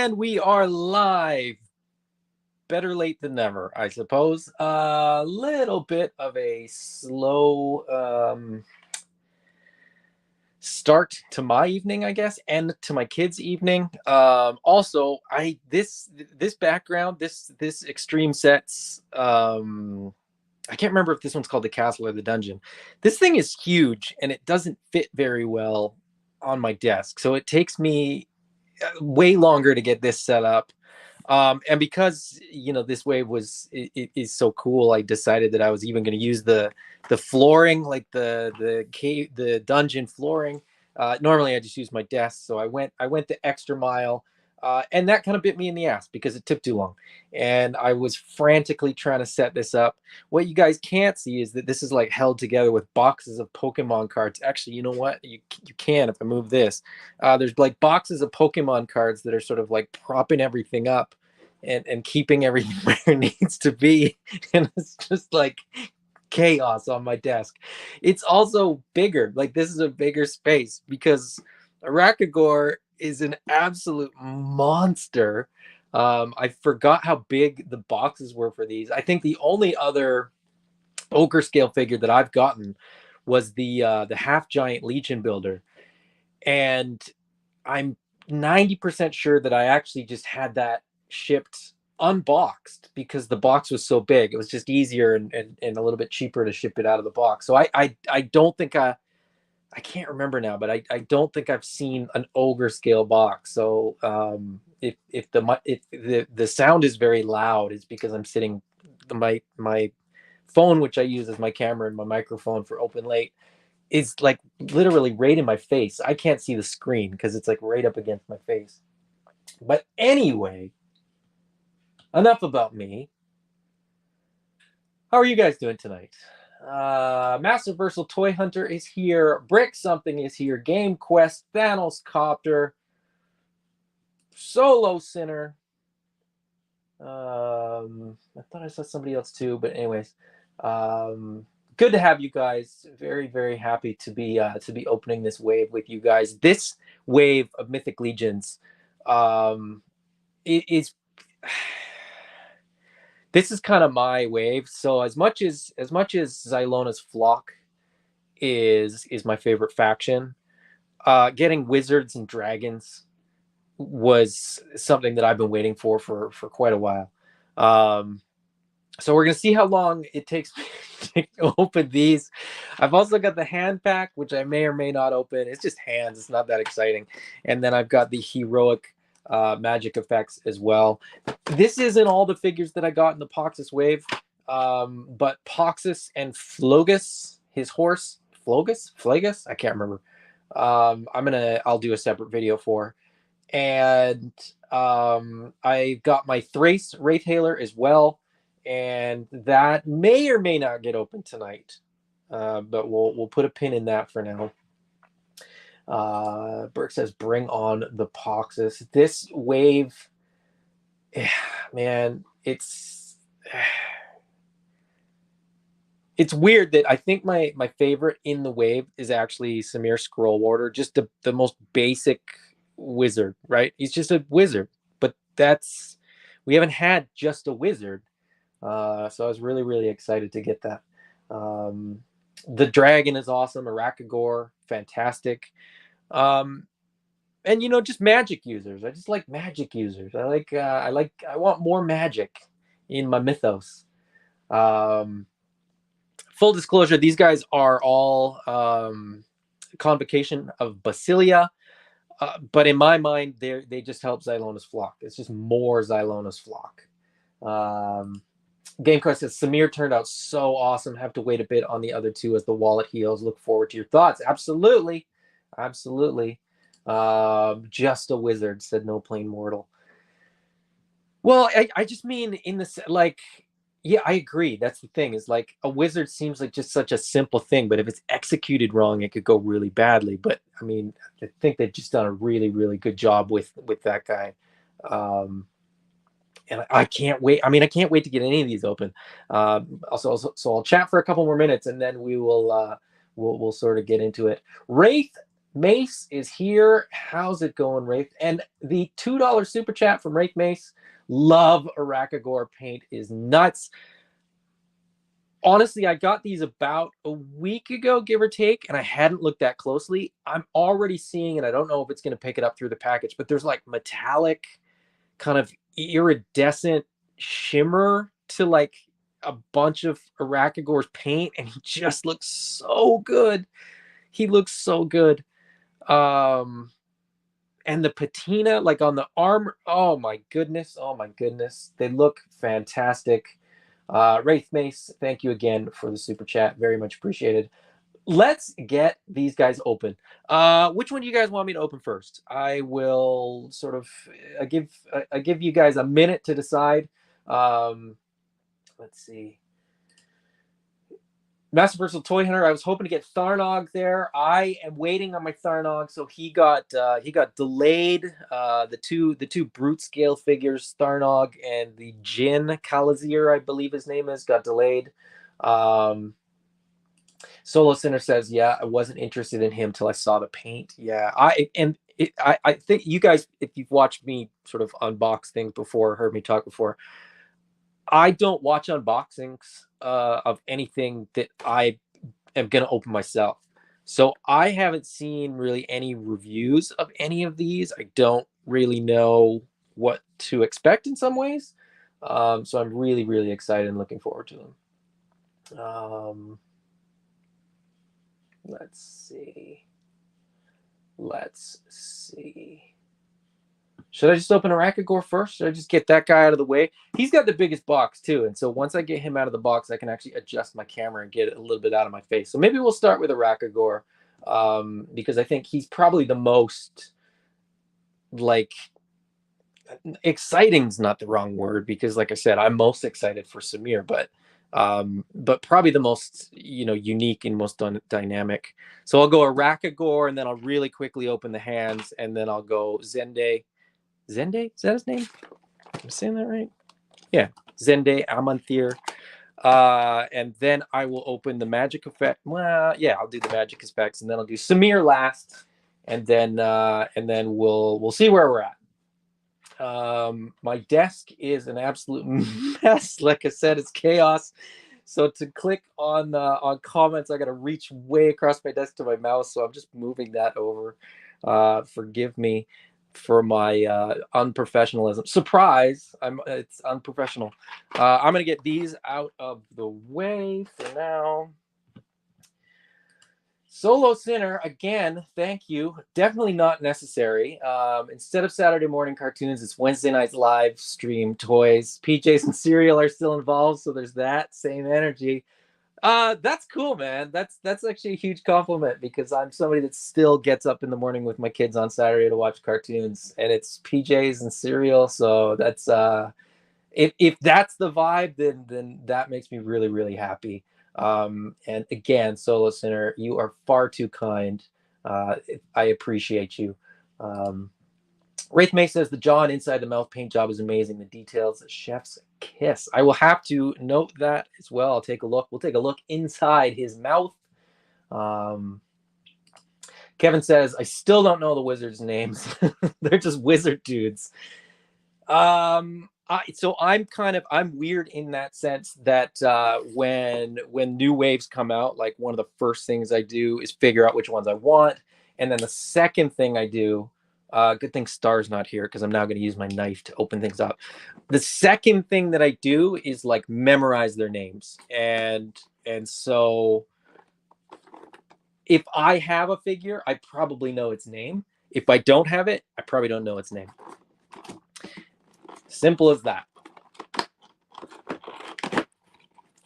And we are live. Better late than never, I suppose. A little bit of a slow start to my evening, I guess, and to my kids' evening. Also, this background, this extreme sets. I can't remember if this one's called the castle or the dungeon. This thing is huge, and it doesn't fit very well on my desk, so it takes me way longer to get this set up. And because this wave is so cool, I decided that I was even going to use the flooring, like the dungeon flooring. Normally I just use my desk, so I went the extra mile, and that kind of bit me in the ass because it took too long, and I was frantically trying to set this up. What you guys can't see is that this is like held together with boxes of Pokemon cards. Actually, you know what? You can, if I move this. There's like boxes of Pokemon cards that are sort of like propping everything up and keeping everything where it needs to be. And it's just like chaos on my desk. It's also bigger. Like, this is a bigger space because Arachagor is an absolute monster. I forgot how big the boxes were for these. I think the only other ogre scale figure that I've gotten was the half giant Legion builder, and I'm 90% sure that I actually just had that shipped unboxed because the box was so big. It was just easier and a little bit cheaper to ship it out of the box. So I don't think I can't remember now, but I don't think I've seen an ogre scale box. So if the sound is very loud, it's because I'm sitting my phone, which I use as my camera and my microphone for Open Late, is like literally right in my face. I can't see the screen because it's like right up against my face. But anyway, enough about me. How are you guys doing tonight? Massive Versal Toy Hunter is here. Brick Something is here. Game Quest, Thanos Copter, Solo Sinner. I thought I saw somebody else too, but anyways, good to have you guys. Very, very happy to be opening this wave with you guys. This wave of Mythic Legions, it is. This is kind of my wave. So as much as Xylona's Flock is my favorite faction, getting Wizards and Dragons was something that I've been waiting for quite a while. So we're gonna see how long it takes me to open these. I've also got the hand pack, which I may or may not open. It's just hands. It's not that exciting. And then I've got the heroic magic effects as well. This isn't all the figures that I got in the POXXUS wave, but POXXUS and Flogus, his horse, Flagus, I can't remember. I'll do a separate video for. And I got my Thrace Wraithhailer as well, and that may or may not get open tonight, but we'll put a pin in that for now. Burke says, bring on the POXXUS. This wave, man, it's weird that I think my favorite in the wave is actually Samir Scrollwarder, just the most basic wizard, right? He's just a wizard, but we haven't had just a wizard. So I was really, really excited to get that. The dragon is awesome. Arachagor, fantastic. And just magic users. I just like magic users. I want more magic in my mythos. Full disclosure, these guys are all convocation of Basilia. But in my mind, they just help Xylona's Flock. It's just more Xylona's Flock. GameQuest says, Samir turned out so awesome. Have to wait a bit on the other two as the wallet heals. Look forward to your thoughts. Absolutely. Absolutely. Just a wizard, said No Plain Mortal. Well, I just mean in the, like, yeah, I agree. That's the thing, is like a wizard seems like just such a simple thing, but if it's executed wrong, it could go really badly. But I mean, I think they've just done a really, really good job with that guy. And I can't wait. I mean, I can't wait to get any of these open. So I'll chat for a couple more minutes, and then we will we'll sort of get into it. Wraith Mace is here. How's it going, Rafe? And the $2 super chat from Rafe Mace. Love Arachagore paint is nuts. Honestly, I got these about a week ago, give or take, and I hadn't looked that closely. I'm already seeing, and I don't know if it's going to pick it up through the package, but there's like metallic, kind of iridescent shimmer to like a bunch of Arachagore's paint, and he just looks so good. He looks so good. And the patina, like on the armor, oh my goodness, they look fantastic. Wraith Mace, thank you again for the super chat. Very much appreciated. Let's get these guys open. Which one do you guys want me to open first? I will sort of I give you guys a minute to decide. Let's see. Master Versatile Toy Hunter. I was hoping to get Tharnog there. I am waiting on my Tharnog, so he got delayed. The two brute scale figures, Tharnog and the Jin Kalazir, I believe his name is, got delayed. Solo Sinner says, yeah, I wasn't interested in him till I saw the paint. Yeah, I think you guys, if you've watched me sort of unbox things before, heard me talk before, I don't watch unboxings of anything that I am going to open myself. So I haven't seen really any reviews of any of these. I don't really know what to expect in some ways. So I'm really, really excited and looking forward to them. Let's see. Should I just open Arachagore first? Should I just get that guy out of the way? He's got the biggest box too, and so once I get him out of the box, I can actually adjust my camera and get it a little bit out of my face. So maybe we'll start with Arachagore, because I think he's probably the most, like, exciting's not the wrong word, because like I said, I'm most excited for Samir, but probably the most, unique and most dynamic. So I'll go Arachagore, and then I'll really quickly open the hands, and then I'll go Zende. Zende? Is that his name? Am I saying that right? Yeah. Zende, Amanthir. And then I will open the magic effect. Well, yeah, I'll do the magic effects, and then I'll do Samir last, and then we'll see where we're at. My desk is an absolute mess. Like I said, it's chaos. So to click on comments, I got to reach way across my desk to my mouse. So I'm just moving that over. Forgive me for my unprofessionalism. Surprise! It's unprofessional. I'm gonna get these out of the way for now. Solo Sinner, again, thank you. Definitely not necessary. Instead of Saturday morning cartoons, it's Wednesday night's live stream toys. PJs and cereal are still involved, so there's that same energy. That's cool, man. That's actually a huge compliment, because I'm somebody that still gets up in the morning with my kids on Saturday to watch cartoons, and it's PJs and cereal. So that's if that's the vibe, then that makes me really, really happy. And again, Solo Sinner, you are far too kind. I appreciate you. Wraith May says the jaw and inside the mouth paint job is amazing. The details, chef's kiss. I will have to note that as well. I'll take a look. We'll take a look inside his mouth. Kevin says, I still don't know the wizards' names. They're just wizard dudes. So I'm weird in that sense that when new waves come out, like, one of the first things I do is figure out which ones I want, and then the second thing I do, good thing Star's not here, because I'm now going to use my knife to open things up. The second thing that I do is like memorize their names, and so if I have a figure, I probably know its name. If I don't have it, I probably don't know its name. Simple as that.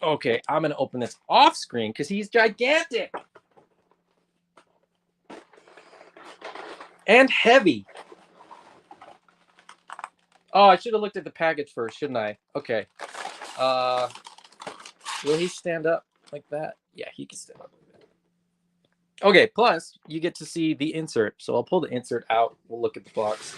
Okay, I'm going to open this off screen because he's gigantic and heavy. Oh, I should have looked at the package first, shouldn't I? Okay. Will he stand up like that? Yeah, he can stand up like that. Okay, plus you get to see the insert. So I'll pull the insert out. We'll look at the box.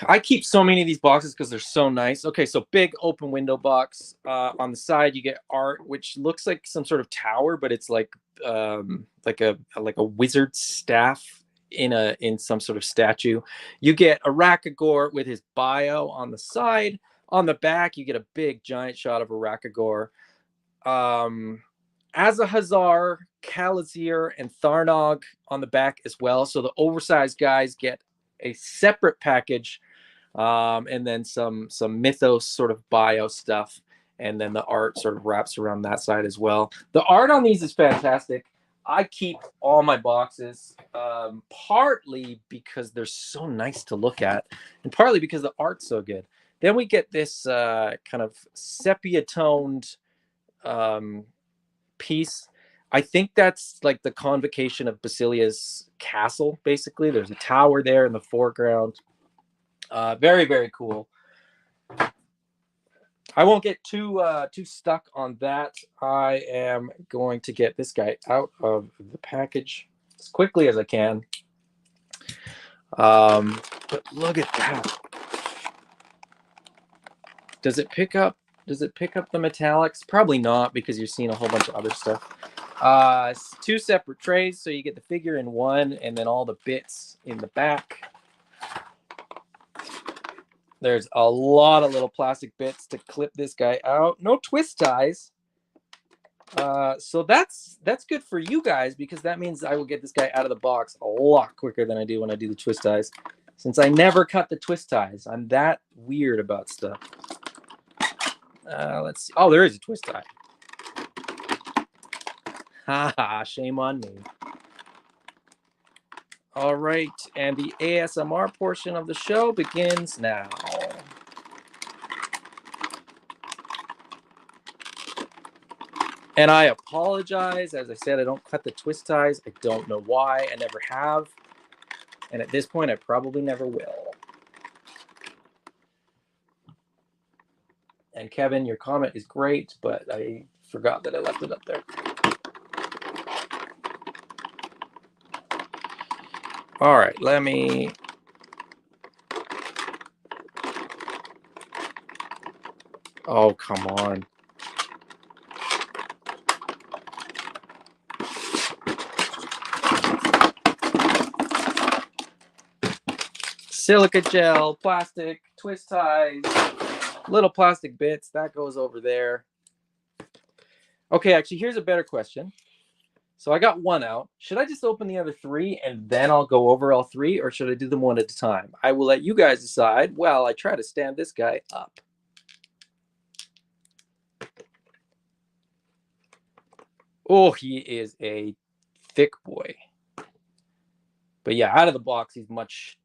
I keep so many of these boxes because they're so nice. Okay, so big open window box. On the side, you get art, which looks like some sort of tower, but it's like like a wizard staff in some sort of statue. You get a Rakagor with his bio on the side. On the back, you get a big giant shot of a Rakagor. Azahazar, Kalazir, and Tharnog on the back as well. So the oversized guys get a separate package, and then some Mythos sort of bio stuff, and then the art sort of wraps around that side as well. The art on these is fantastic. I keep all my boxes, partly because they're so nice to look at, and partly because the art's so good. Then we get this kind of sepia-toned piece. I think that's like the convocation of Basilia's castle, basically. There's a tower there in the foreground. Very, very cool. I won't get too stuck on that. I am going to get this guy out of the package as quickly as I can. But look at that. Does it pick up the metallics? Probably not, because you're seeing a whole bunch of other stuff. Two separate trays, so you get the figure in one and then all the bits in the back. There's a lot of little plastic bits to clip this guy out. No twist ties. So that's good for you guys, because that means I will get this guy out of the box a lot quicker than I do when I do the twist ties, since I never cut the twist ties. I'm that weird about stuff. Let's see. Oh, there is a twist tie. Haha, shame on me. All right, and the ASMR portion of the show begins now. And I apologize. As I said, I don't cut the twist ties. I don't know why. I never have. And at this point, I probably never will. And Kevin, your comment is great, but I forgot that I left it up there. All right, let me... Oh, come on. Silica gel, plastic, twist ties, little plastic bits. That goes over there. Okay, actually, here's a better question. So I got one out. Should I just open the other three and then I'll go over all three, or should I do them one at a time? I will let you guys decide while I try to stand this guy up. Oh, he is a thick boy. But yeah, out of the box, he's much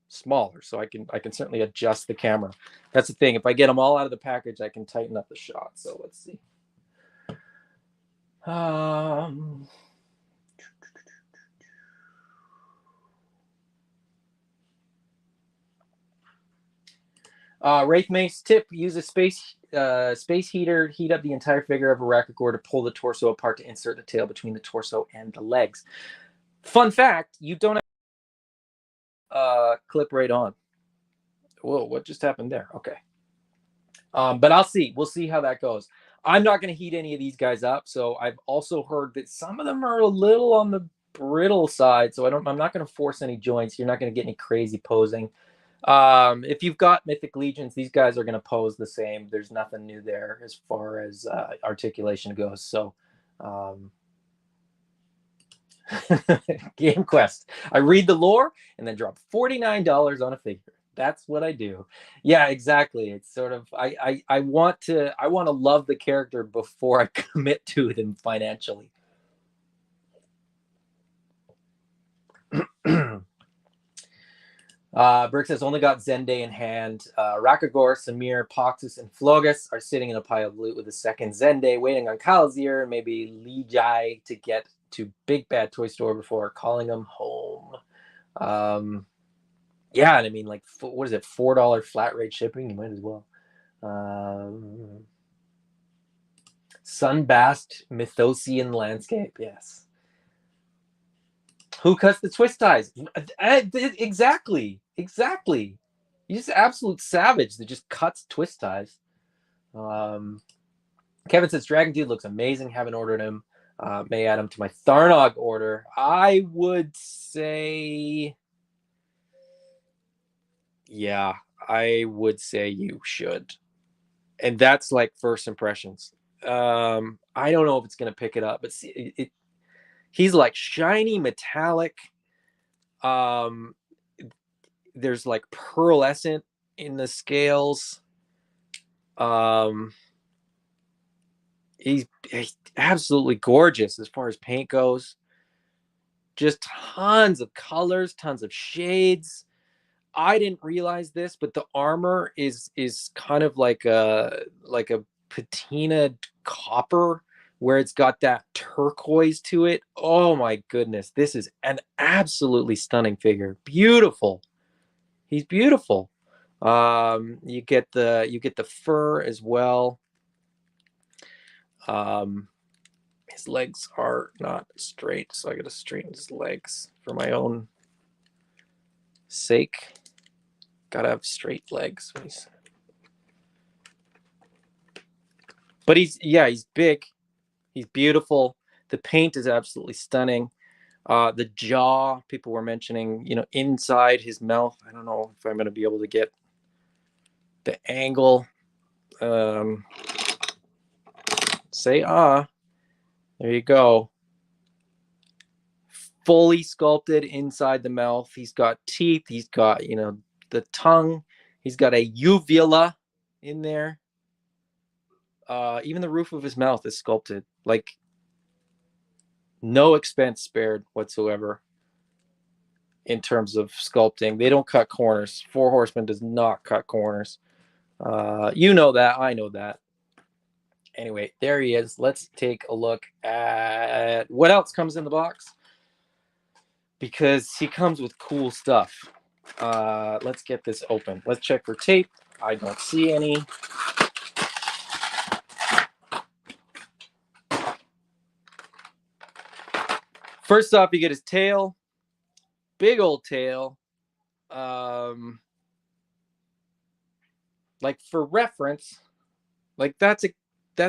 smaller, so I can certainly adjust the camera. That's the thing. If I get them all out of the package, I can tighten up the shot. So let's see. Wraith Mace tip: use a space heater, heat up the entire figure of a Rakagor to pull the torso apart to insert the tail between the torso and the legs. Fun fact: you don't have clip right on. Whoa, what just happened there? Okay. But I'll see. We'll see how that goes. I'm not going to heat any of these guys up. So I've also heard that some of them are a little on the brittle side. So I'm not going to force any joints. You're not going to get any crazy posing. If you've got Mythic Legions, these guys are going to pose the same. There's nothing new there as far as articulation goes. So Game Quest. I read the lore and then drop $49 on a figure. That's what I do. Yeah, exactly. It's sort of I want to love the character before I commit to them financially. Brick says only got Zende in hand. Rakagor, Samir, POXXUS, and Flogus are sitting in a pile of loot with a second Zende waiting on Kalazir and maybe Li Jai to get to Big Bad Toy Store before calling them home. Yeah, and I mean, like, what is it? $4 flat rate shipping? You might as well. Sunbast Mythosian landscape. Yes. Who cuts the twist ties? Exactly. Exactly. He's just absolute savage that just cuts twist ties. Kevin says Dragon Dude looks amazing. Haven't ordered him. May add him to my Tharnog order. I would say, yeah, I would say you should. And that's like first impressions. I don't know if it's going to pick it up, but see, he's like shiny metallic. Um, there's like pearlescent in the scales. He's absolutely gorgeous as far as paint goes. Just tons of colors, tons of shades. I didn't realize this, but the armor is kind of like a patinaed copper where it's got that turquoise to it. Oh my goodness, this is an absolutely stunning figure. Beautiful. He's beautiful. You get the fur as well. His legs are not straight, so I got to straighten his legs for my own sake. Gotta have straight legs. But he's big. He's beautiful. The paint is absolutely stunning. The jaw, people were mentioning, inside his mouth. I don't know if I'm going to be able to get the angle. Say there you go. Fully sculpted inside the mouth. He's got teeth. He's got, the tongue. He's got a uvula in there. Even the roof of his mouth is sculpted. Like, no expense spared whatsoever in terms of sculpting. They don't cut corners. Four Horsemen does not cut corners. You know that. I know that. Anyway, there he is. Let's take a look at what else comes in the box, because he comes with cool stuff. Let's get this open. Let's check for tape. I don't see any. First off, you get his tail. Big old tail. Like, for reference, like that's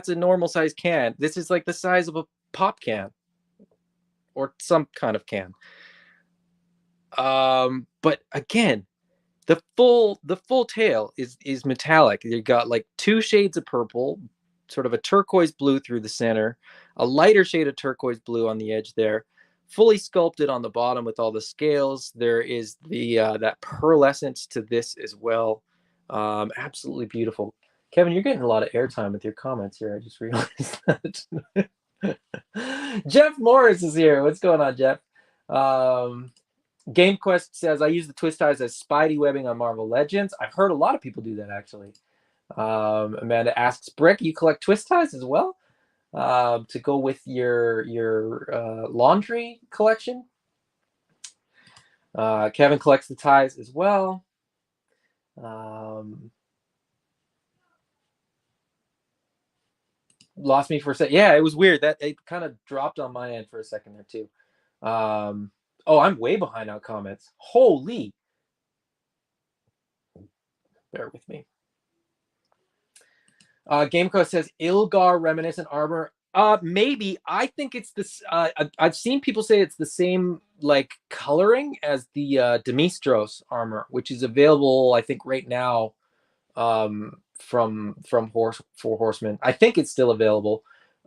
a normal size can. This is like the size of a pop can or some kind of can. But again, the full tail is metallic. You got like two shades of purple, sort of a turquoise blue through the center, a lighter shade of turquoise blue on the edge there, fully sculpted on the bottom with all the scales. There is the that pearlescence to this as well. Absolutely beautiful. Kevin, you're getting a lot of airtime with your comments here. I just realized that. Jeff Morris is here. What's going on, Jeff? GameQuest says, I use the twist ties as Spidey webbing on Marvel Legends. I've heard a lot of people do that, actually. Amanda asks, Brick, you collect twist ties as well to go with your laundry collection? Kevin collects the ties as well. Lost me for a second. Yeah, it was weird. That it kind of dropped on my end for a second there too. Oh, I'm way behind on comments. Holy. Bear with me. Gameco says Ilgar reminiscent armor. Maybe. I think it's this. I've seen people say it's the same like coloring as the Demistros armor, which is available, I think, right now from Four Horsemen. I think it's still available.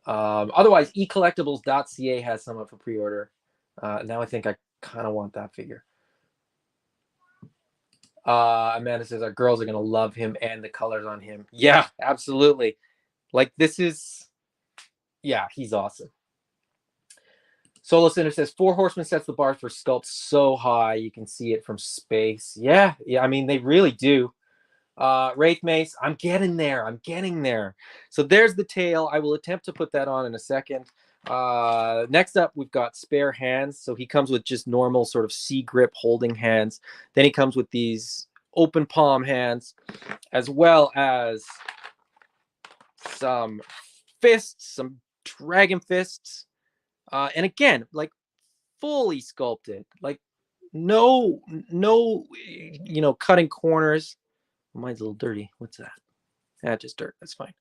Otherwise, ecollectibles.ca has some up for pre-order. Now I think I kind of want that figure. Amanda says our girls are gonna love him and the colors on him. Yeah, absolutely. Like, this is, yeah, he's awesome. Solo Center says Four Horsemen sets the bar for sculpts so high you can see it from space. Yeah. I mean, they really do. Wraith Mace, I'm getting there. So there's the tail. I will attempt to put that on in a second. Next up, we've got spare hands. So he comes with just normal sort of C grip holding hands. Then he comes with these open palm hands, as well as some fists, some dragon fists. And again, like, fully sculpted, like no, cutting corners. Mine's a little dirty. What's that? Just dirt. That's fine.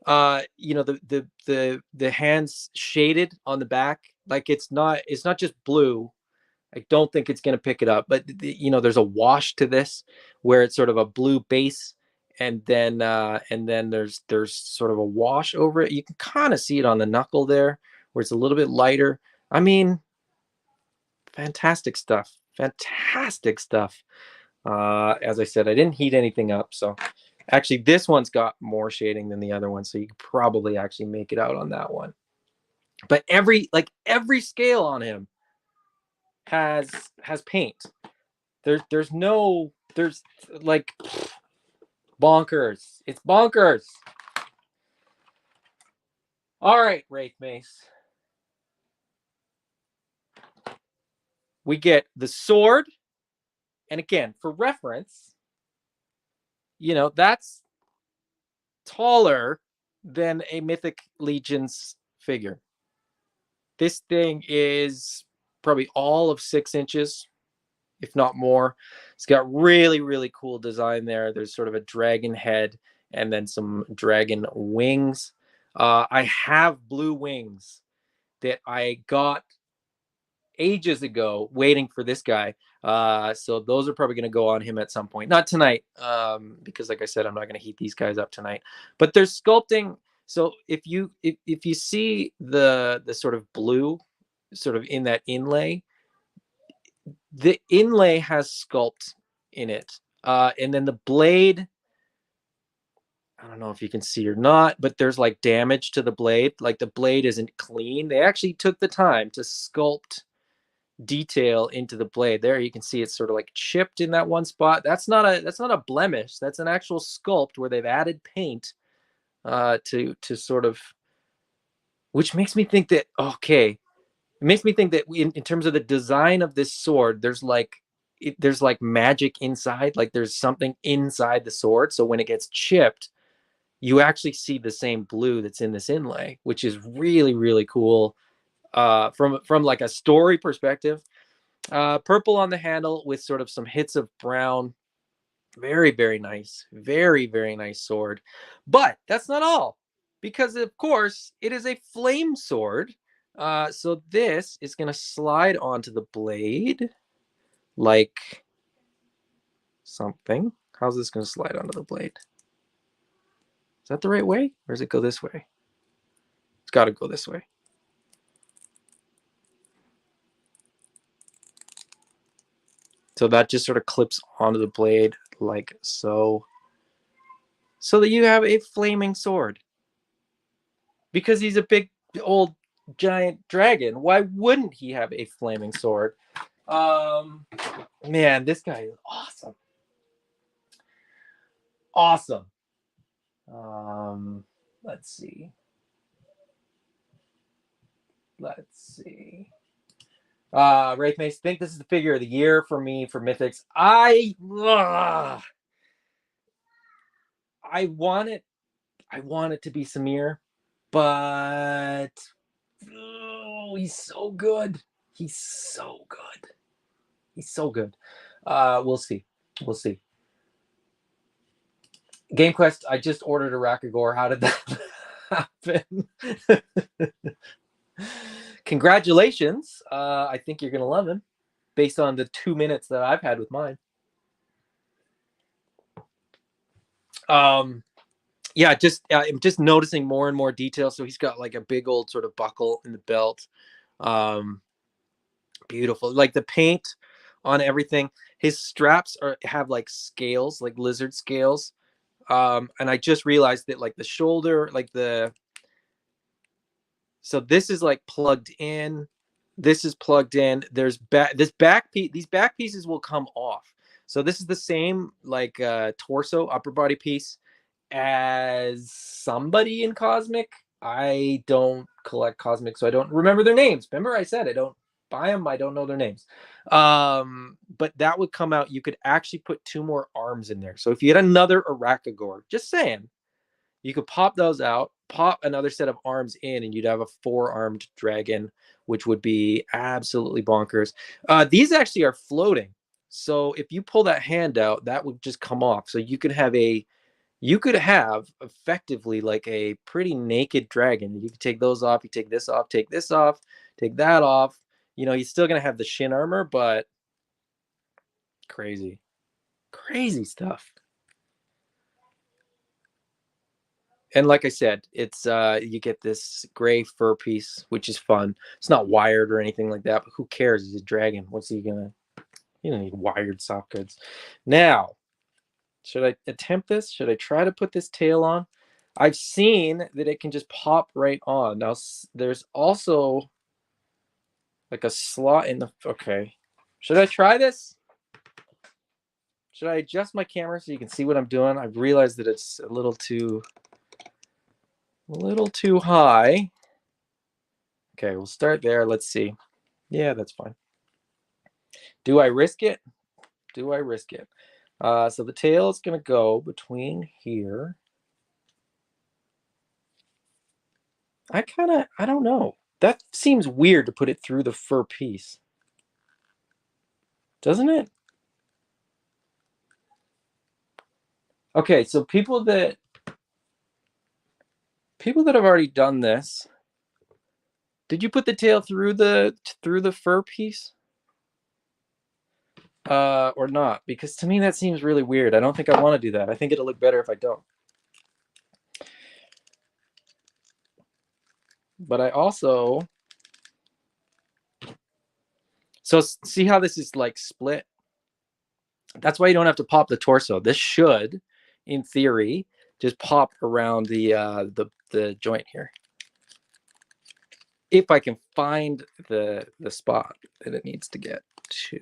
You know, the hands shaded on the back, like it's not just blue. I don't think it's going to pick it up, but you know, there's a wash to this where it's sort of a blue base, and then there's sort of a wash over it. You can kind of see it on the knuckle there, where it's a little bit lighter. I mean, fantastic stuff. Fantastic stuff. As I said, I didn't heat anything up, so actually this one's got more shading than the other one, so you could probably actually make it out on that one. But every scale on him has paint. There's no there's like bonkers. It's bonkers. All right, Wraith Mace. We get the sword, and again, for reference, you know, that's taller than a Mythic Legion's figure. This thing is probably all of 6 inches, if not more. It's got really, really cool design there. There's sort of a dragon head and then some dragon wings. I have blue wings that I got ages ago waiting for this guy. So those are probably going to go on him at some point. Not tonight, because like I said, I'm not going to heat these guys up tonight. But they're sculpting. So if you see the sort of blue sort of in that inlay, the inlay has sculpt in it. And then the blade, I don't know if you can see or not, but there's like damage to the blade. Like the blade isn't clean. They actually took the time to sculpt detail into the blade. There you can see it's sort of like chipped in that one spot. That's not a blemish. That's an actual sculpt where they've added paint to sort of, which makes me think that, okay, it makes me think that in terms of the design of this sword, there's like magic inside, like there's something inside the sword. So when it gets chipped, you actually see the same blue that's in this inlay, which is really, really cool. From like a story perspective. Purple on the handle with sort of some hits of brown. Very, very nice. Very, very nice sword. But that's not all, because of course it is a flame sword. So this is going to slide onto the blade like something. How's this going to slide onto the blade? Is that the right way? Or does it go this way? It's got to go this way. So that just sort of clips onto the blade like so. So that you have a flaming sword. Because he's a big, old, giant dragon. Why wouldn't he have a flaming sword? Man, this guy is awesome. Awesome. Let's see. Wraith Mace, think this is the figure of the year for me for Mythics. I want it to be Samir, but he's so good. He's so good. He's so good. We'll see. We'll see. Game Quest, I just ordered a Rakagor. How did that happen? Congratulations. I think you're going to love him based on the 2 minutes that I've had with mine. Yeah, I'm just noticing more and more detail. So he's got like a big old sort of buckle in the belt. Beautiful. Like the paint on everything. His straps have like scales, like lizard scales. And I just realized that like the shoulder, like so this is like plugged in. This is plugged in. There's these back pieces will come off. So this is the same like torso upper body piece as somebody in Cosmic. I don't collect Cosmic, so I don't remember their names. Remember I said I don't buy them. I don't know their names. But that would come out. You could actually put 2 more arms in there. So if you had another Arakagor, just saying, you could pop those out, pop another set of arms in, and you'd have a 4-armed dragon, which would be absolutely bonkers. These actually are floating. So if you pull that hand out, that would just come off. So you could have a you could have effectively like a pretty naked dragon. You could take those off, you take this off, take this off, take that off. You know, he's still going to have the shin armor, but crazy, crazy stuff. And like I said, it's you get this gray fur piece, which is fun. It's not wired or anything like that, but who cares? He's a dragon. What's he gonna? You don't need wired soft goods. Now, should I attempt this? Should I try to put this tail on? I've seen that it can just pop right on. Now, there's also like a slot in the. Okay, should I try this? Should I adjust my camera so you can see what I'm doing? I've realized that it's a little too high. Okay, we'll start there. Let's see. Yeah, that's fine. Do I risk it? Do I risk it? So the tail is going to go between here. I don't know. That seems weird to put it through the fur piece. Doesn't it? Okay, so people that have already done this, did you put the tail through the fur piece? Or not? Because to me that seems really weird. I don't think I want to do that. I think it'll look better if I don't. But I also, so see how this is like split? That's why you don't have to pop the torso. This should, in theory, just pop around the joint here. If I can find the spot that it needs to get to,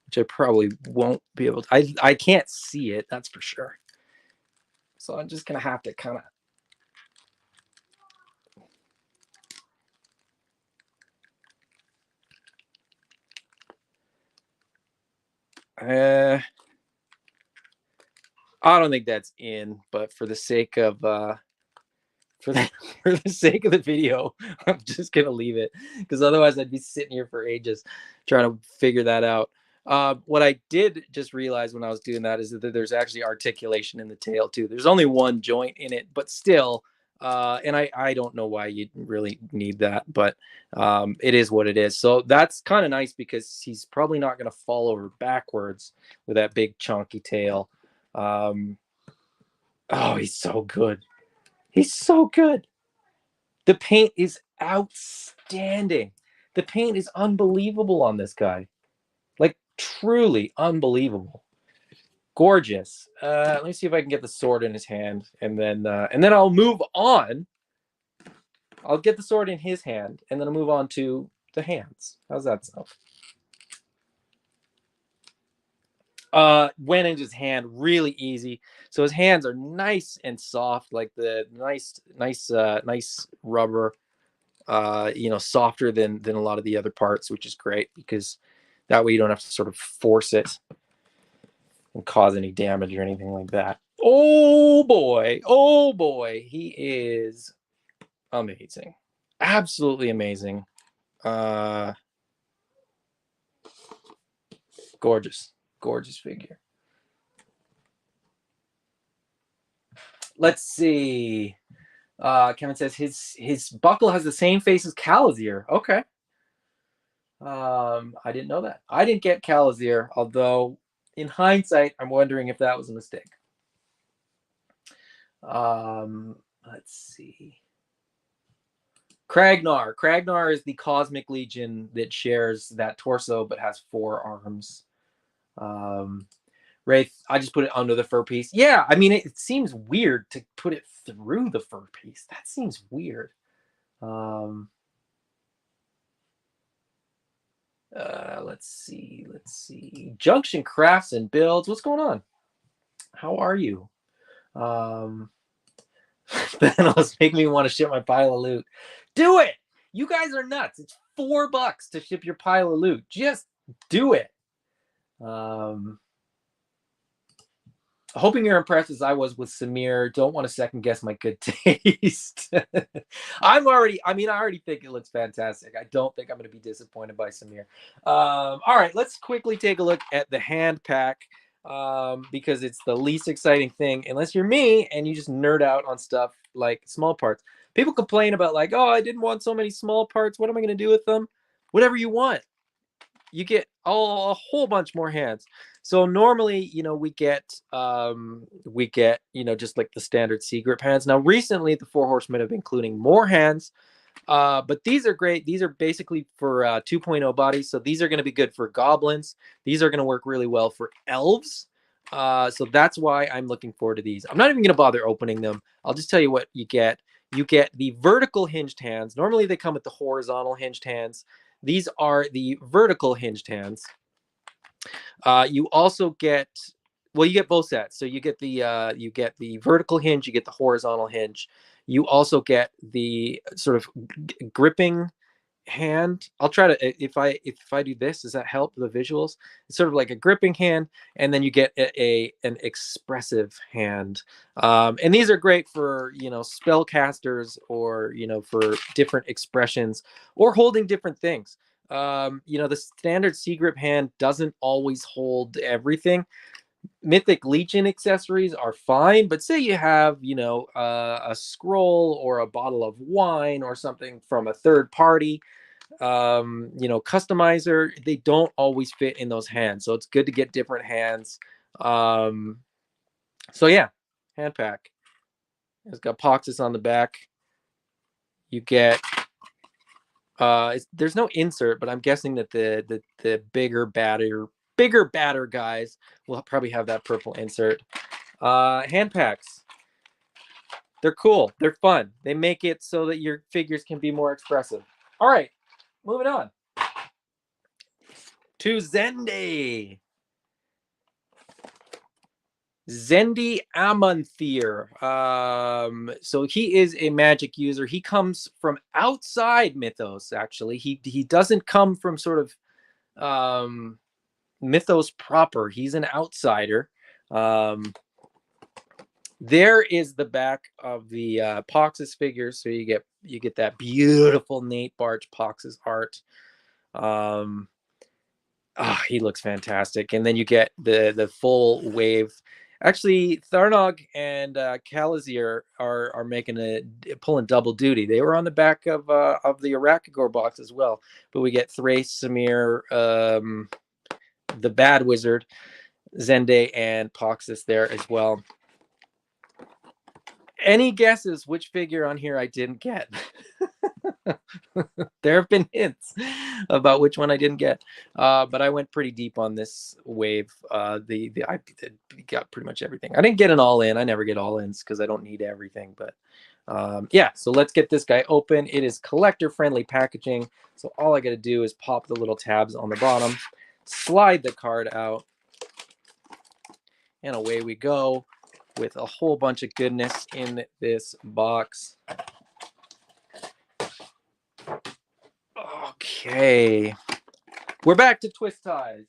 which I probably won't be able to. I can't see it, that's for sure. So I'm just gonna have to kind of. I don't think that's in, but for the sake of for the sake of the video, I'm just gonna leave it, because otherwise I'd be sitting here for ages trying to figure that out. What I did just realize when I was doing that is that there's actually articulation in the tail too. There's only one joint in it, but still, and I don't know why you really need that, but it is what it is. So that's kind of nice because he's probably not going to fall over backwards with that big chunky tail. Oh, he's so good. He's so good. The paint is outstanding. The paint is unbelievable on this guy. Like, truly unbelievable. Gorgeous. Let me see if I can get the sword in his hand, and then I'll move on. I'll get the sword in his hand, and then I'll move on to the hands. How's that sound? Went into his hand really easy. So his hands are nice and soft, like the nice rubber. You know, softer than a lot of the other parts, which is great because that way you don't have to sort of force it and cause any damage or anything like that. Oh boy, he is amazing, absolutely amazing. Gorgeous figure. Let's see. Kevin says his buckle has the same face as Calazir. Okay. I didn't know that. I didn't get Calazir, although in hindsight, I'm wondering if that was a mistake. Let's see. Kragnar. Kragnar is the Cosmic Legion that shares that torso but has 4 arms. Wraith, I just put it under the fur piece. Yeah, I mean, it seems weird to put it through the fur piece. That seems weird. Let's see. Junction Crafts and Builds. What's going on? How are you? Thanos make me want to ship my pile of loot. Do it! You guys are nuts. It's $4 to ship your pile of loot. Just do it. Hoping you're impressed as I was with Samir. Don't want to second guess my good taste. I already think it looks fantastic. I don't think I'm going to be disappointed by Samir. All right, let's quickly take a look at the hand pack. because it's the least exciting thing, unless you're me and you just nerd out on stuff like small parts. People complain about like, oh, I didn't want so many small parts. What am I going to do with them? Whatever you want. You get a whole bunch more hands. So normally, we get just like the standard C grip hands. Now, recently, the Four Horsemen have been including more hands. But these are great. These are basically for 2.0 bodies. So these are going to be good for goblins. These are going to work really well for elves. So that's why I'm looking forward to these. I'm not even going to bother opening them. I'll just tell you what you get. You get the vertical hinged hands. Normally they come with the horizontal hinged hands. These are the vertical hinged hands. You also get, well, you get both sets. So you get the vertical hinge, you get the horizontal hinge. You also get the sort of gripping hand. I'll try to, if I do this, does that help the visuals? It's sort of like a gripping hand, and then you get an expressive hand. And these are great for spellcasters, or for different expressions, or holding different things. The standard C grip hand doesn't always hold everything. Mythic Legion accessories are fine, but say you have, a scroll or a bottle of wine or something from a third party, customizer, they don't always fit in those hands. So it's good to get different hands. So yeah, hand pack. It's got POXXUS on the back. You get, there's no insert, but I'm guessing that the bigger batter guys will probably have that purple insert. Hand packs. They're cool. They're fun. They make it so that your figures can be more expressive. All right, moving on to Zende. Zendi Amanthir. So he is a magic user. He comes from outside Mythos, actually. He doesn't come from sort of Mythos proper. He's an outsider. There is the back of the POXXUS figures. So you get that beautiful Nate Barch POXXUS art. He looks fantastic. And then you get the full wave. Actually, Tharnog and Kalazir are pulling double duty. They were on the back of the Arakagor box as well. But we get Thrace, Samir, the Bad Wizard, Zende, and POXXUS there as well. Any guesses which figure on here I didn't get? There have been hints about which one I didn't get, but I went pretty deep on this wave. I got pretty much everything. I didn't get an all-in. I never get all-ins because I don't need everything. But yeah, so let's get this guy open. It is collector-friendly packaging, so all I got to do is pop the little tabs on the bottom, slide the card out, and away we go with a whole bunch of goodness in this box. Okay, we're back to twist ties.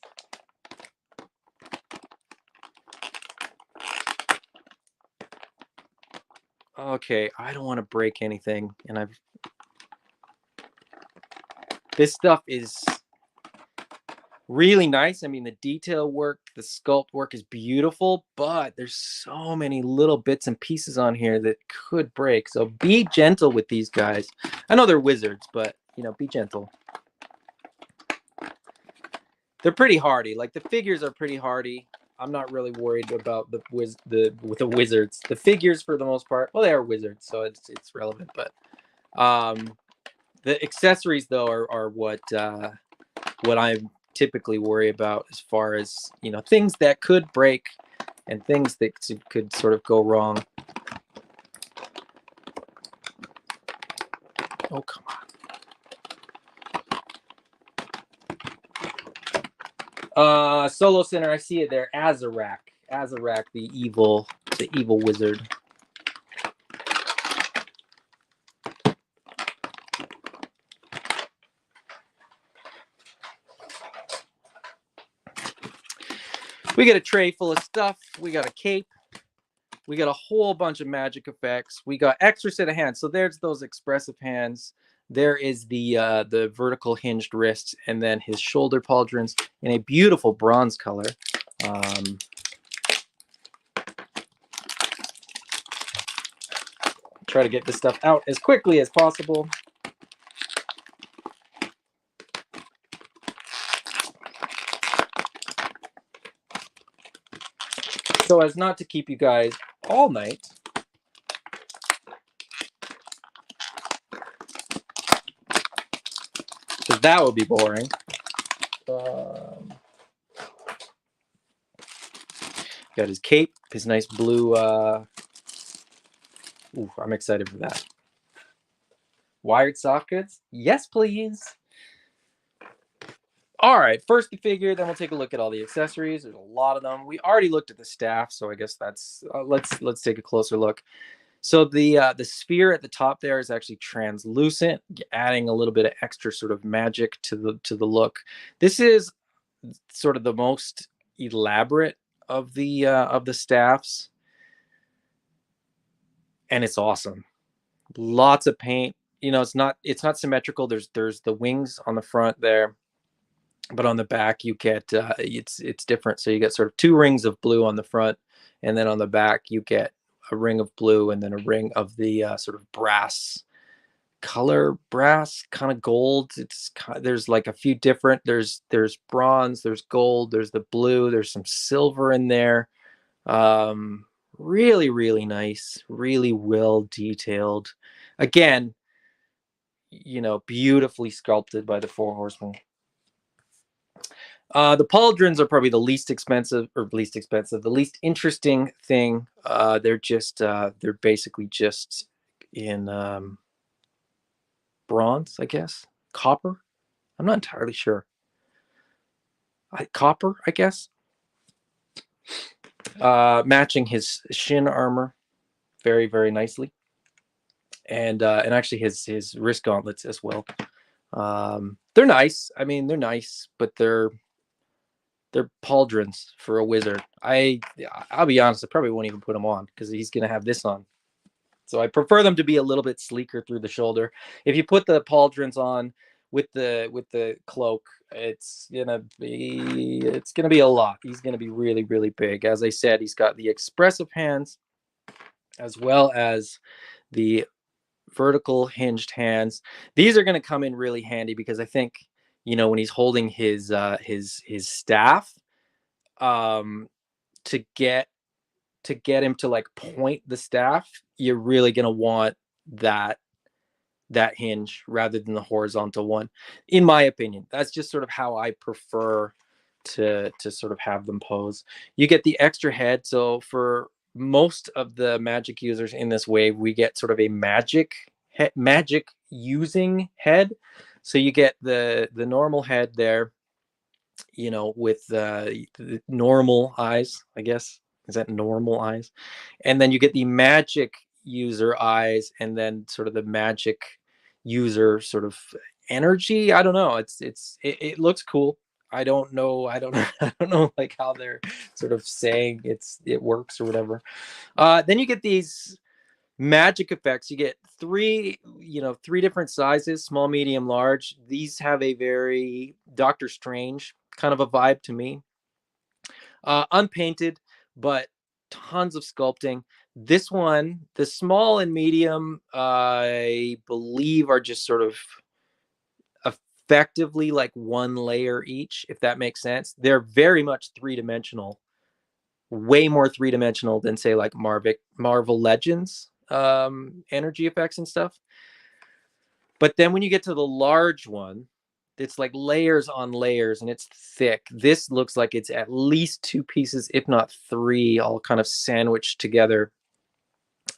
Okay, I don't want to break anything, and this stuff is really nice. I mean, the detail work, the sculpt work is beautiful, but there's so many little bits and pieces on here that could break. So be gentle with these guys. I know they're wizards, but be gentle. They're pretty hardy. Like, the figures are pretty hardy. I'm not really worried about the wizards. The figures, for the most part, well, they are wizards, so it's relevant. But the accessories, though, are what I typically worry about, as far as things that could break and things that could sort of go wrong. Oh, come on. Solo Center, I see it there. Azarak, the evil wizard. We got a tray full of stuff. We got a cape. We got a whole bunch of magic effects. We got extra set of hands. So there's those expressive hands. There is the vertical hinged wrists, and then his shoulder pauldrons in a beautiful bronze color. Try to get this stuff out as quickly as possible. So as not to keep you guys all night, because that would be boring. Got his cape, his nice blue. Ooh, I'm excited for that. Wired soft goods? Yes, please. All right, first the figure, then we'll take a look at all the accessories. There's a lot of them. We already looked at the staff, so I guess that's let's take a closer look. So the sphere at the top there is actually translucent, adding a little bit of extra sort of magic to the look. This is sort of the most elaborate of the staffs, and it's awesome. Lots of paint. You know, it's not symmetrical. There's the wings on the front there, but on the back you get it's different. So you get sort of 2 rings of blue on the front, and then on the back you get a ring of blue and then a ring of the sort of brass kind of gold. There's like a few different, there's bronze, there's gold, there's the blue, there's some silver in there. Really, really nice, really well detailed. Again, you know, beautifully sculpted by the 4 horsemen. The pauldrons are probably the least expensive, the least interesting thing. They're basically just in bronze, I guess. Copper? I'm not entirely sure. Copper, I guess. Matching his shin armor very, very nicely. And actually his wrist gauntlets as well. They're nice. I mean, they're nice, but they're pauldrons for a wizard. I'll be honest, I probably won't even put them on because he's gonna have this on. So I prefer them to be a little bit sleeker through the shoulder. If you put the pauldrons on with the cloak, it's gonna be a lot. He's gonna be really, really big. As I said, he's got the expressive hands as well as the vertical hinged hands. These are going to come in really handy because I think, you know, when he's holding his staff, to get him to like point the staff, you're really going to want that hinge rather than the horizontal one, in my opinion. That's just sort of how I prefer to sort of have them pose. You get the extra head. So for most of the magic users in this wave, we get sort of a magic using head. So you get the normal head there, you know, with the normal eyes, I guess. Is that normal eyes? And then you get the magic user eyes, and then sort of the magic user sort of energy. I don't know. It looks cool. I don't know. I don't know like how they're sort of saying it works or whatever. Then you get these magic effects. You get 3 different sizes: small, medium, large. These have a very Doctor Strange kind of a vibe to me. Unpainted, but tons of sculpting. This one, the small and medium, I believe are just sort of effectively like 1 layer each, if that makes sense. They're very much 3-dimensional, way more 3-dimensional than say like Marvel Legends energy effects and stuff. But then when you get to the large one, it's like layers on layers and it's thick. This looks like it's at least 2 pieces, if not 3, all kind of sandwiched together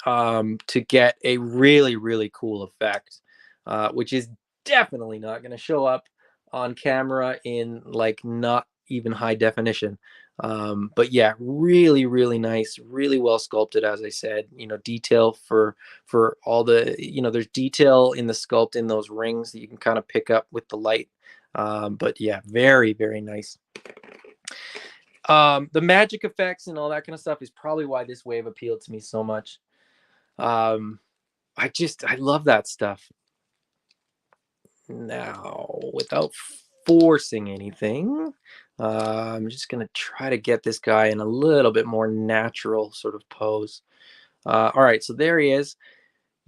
to get a really, really cool effect, which is definitely not going to show up on camera in like not even high definition. But yeah, really, really nice, really well sculpted. As I said, you know, detail for all the, you know, there's detail in the sculpt in those rings that you can kind of pick up with the light. But yeah, very, very nice. The magic effects and all that kind of stuff is probably why this wave appealed to me so much. I love that stuff. Now, without forcing anything, I'm just going to try to get this guy in a little bit more natural sort of pose. All right, so there he is.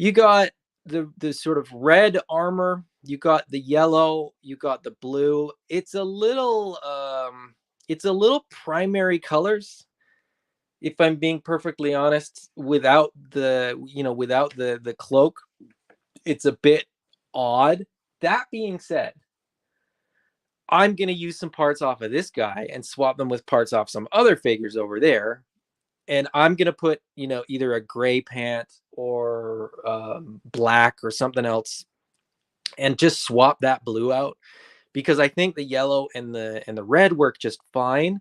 You got the sort of red armor, you got the yellow, you got the blue. It's a little primary colors, if I'm being perfectly honest, without the cloak. It's a bit odd. That being said, I'm going to use some parts off of this guy and swap them with parts off some other figures over there. And I'm going to put, either a gray pant or black or something else and just swap that blue out, because I think the yellow and the red work just fine.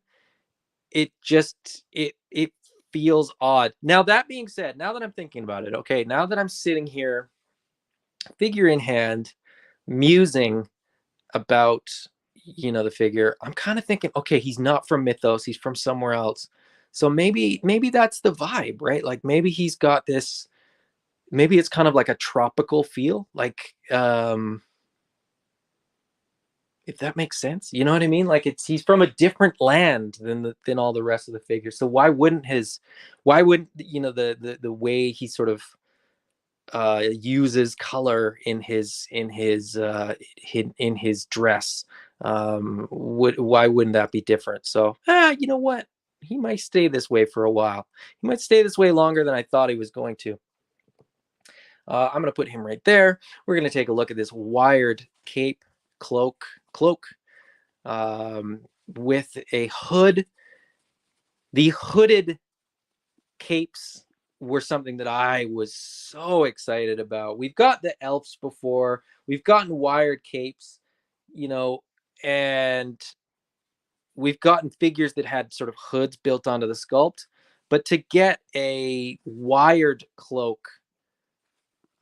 It feels odd. Now, that being said, now that I'm thinking about it, okay, now that I'm sitting here, figure in hand, musing about the figure, I'm kind of thinking, okay, he's not from Mythos, he's from somewhere else. So maybe that's the vibe, right? Like maybe he's got this, maybe it's kind of like a tropical feel, like if that makes sense, you know what I mean? Like he's from a different land than all the rest of the figures. So why wouldn't the way he sort of uses color in his dress, why wouldn't that be different? So you know what, he might stay this way for a while. He might stay this way longer than I thought he was going to. I'm going to put him right there. We're going to take a look at this wired cape cloak with a hood. The hooded capes were something that I was so excited about. We've got the elves before, we've gotten wired capes, and we've gotten figures that had sort of hoods built onto the sculpt, but to get a wired cloak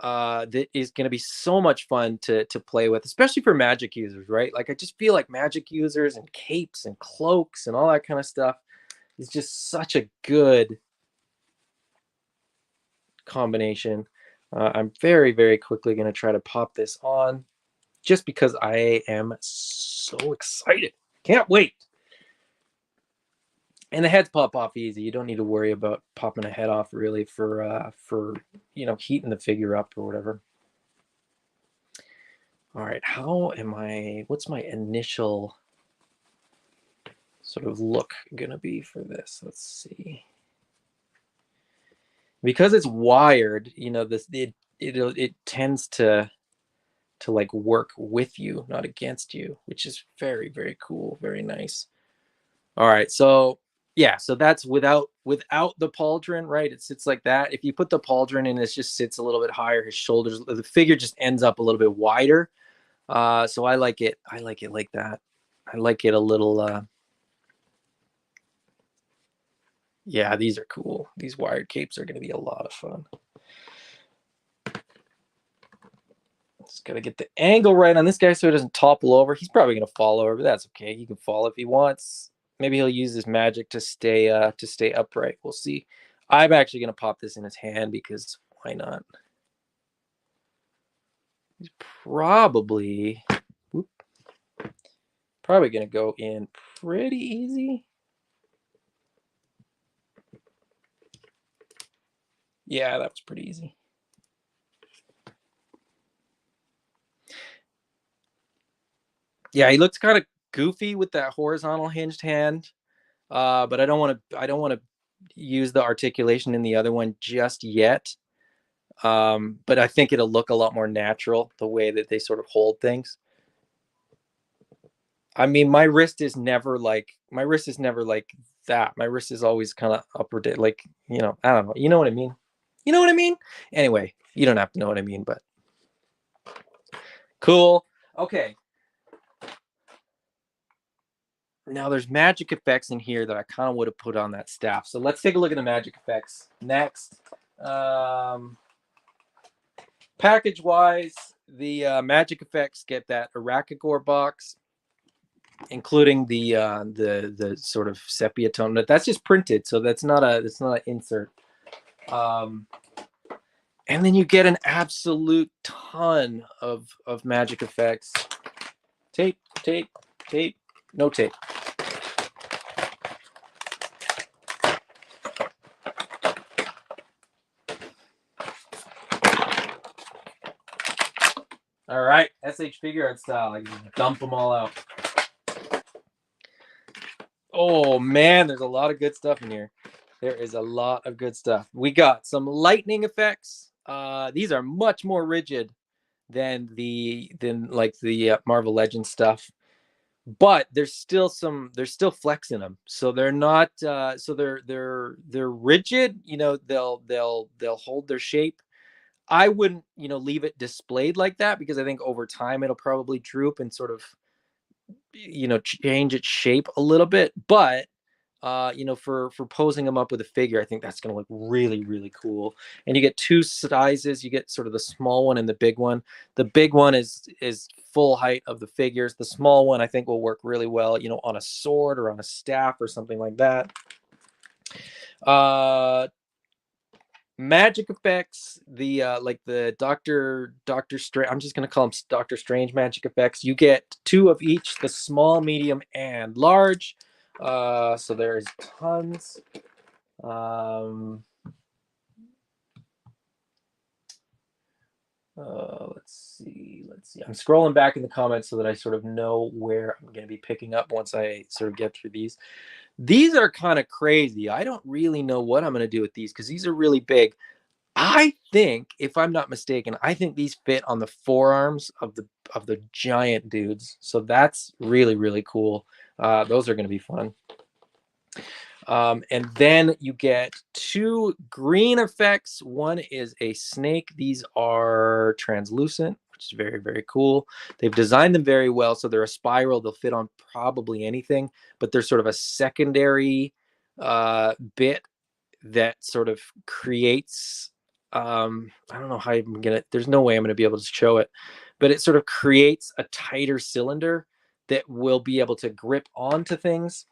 that is going to be so much fun to play with, especially for Magic users, right? Like I just feel like Magic users and capes and cloaks and all that kind of stuff is just such a good combination. I'm very, very quickly going to try to pop this on just because I am so excited. Can't wait. And the heads pop off easy. You don't need to worry about popping a head off really for heating the figure up or whatever. All right, what's my initial sort of look gonna be for this? Let's see. Because it's wired, it tends to like work with you, not against you, which is very, very cool, very nice. All right, so yeah, so that's without the pauldron, right? It sits like that. If you put the pauldron in, it just sits a little bit higher. His shoulders, the figure just ends up a little bit wider. So I like it like that. I like it a little. Yeah, these are cool. These wired capes are going to be a lot of fun. Just got to get the angle right on this guy so he doesn't topple over. He's probably going to fall over, but that's okay. He can fall if he wants. Maybe he'll use his magic to stay upright. We'll see. I'm actually going to pop this in his hand because why not? He's probably going to go in pretty easy. Yeah, that was pretty easy. Yeah, he looks kind of goofy with that horizontal hinged hand, but I don't want to use the articulation in the other one just yet. But I think it'll look a lot more natural the way that they sort of hold things. I mean, my wrist is never like that. My wrist is always kind of upper, like, I don't know. You know what I mean? You know what I mean? Anyway, you don't have to know what I mean, but cool. Okay. Now there's magic effects in here that I kind of would have put on that staff. So let's take a look at the magic effects next. Package wise, the magic effects get that Arachagore box, including the sort of sepia tone. But that's just printed, so that's not an insert. And then you get an absolute ton of magic effects. Tape, no tape. All right, SH Figure Art style. I can dump them all out. Oh man, there's a lot of good stuff in here. There is a lot of good stuff. We got some lightning effects. These are much more rigid than like the Marvel Legends stuff, but there's still flex in them. So they're not so they're rigid. You know, they'll hold their shape. I wouldn't, you know, leave it displayed like that because I think over time it'll probably droop and sort of, you know, change its shape a little bit. But you know, for posing them up with a figure, I think that's going to look really, really cool. And you get two sizes. You get sort of the small one and the big one. The big one is full height of the figures. The small one I think will work really well, you know, on a sword or on a staff or something like that. Magic effects, the like the Doctor Strange. I'm just gonna call them Doctor Strange magic effects. You get 2 of each, the small, medium, and large. So there is tons. Let's see. I'm scrolling back in the comments so that I sort of know where I'm going to be picking up once I sort of get through these. These are kind of crazy. I don't really know what I'm going to do with these because these are really big. I think, if I'm not mistaken, I think these fit on the forearms of the giant dudes. So that's really, really cool. Those are going to be fun. And then you get 2 green effects. One is a snake. These are translucent, which is very, very cool. They've designed them very well. So they're a spiral. They'll fit on probably anything, but they're sort of a secondary bit that sort of creates, I don't know how I'm going to, there's no way I'm going to be able to show it, but it sort of creates a tighter cylinder that will be able to grip onto things.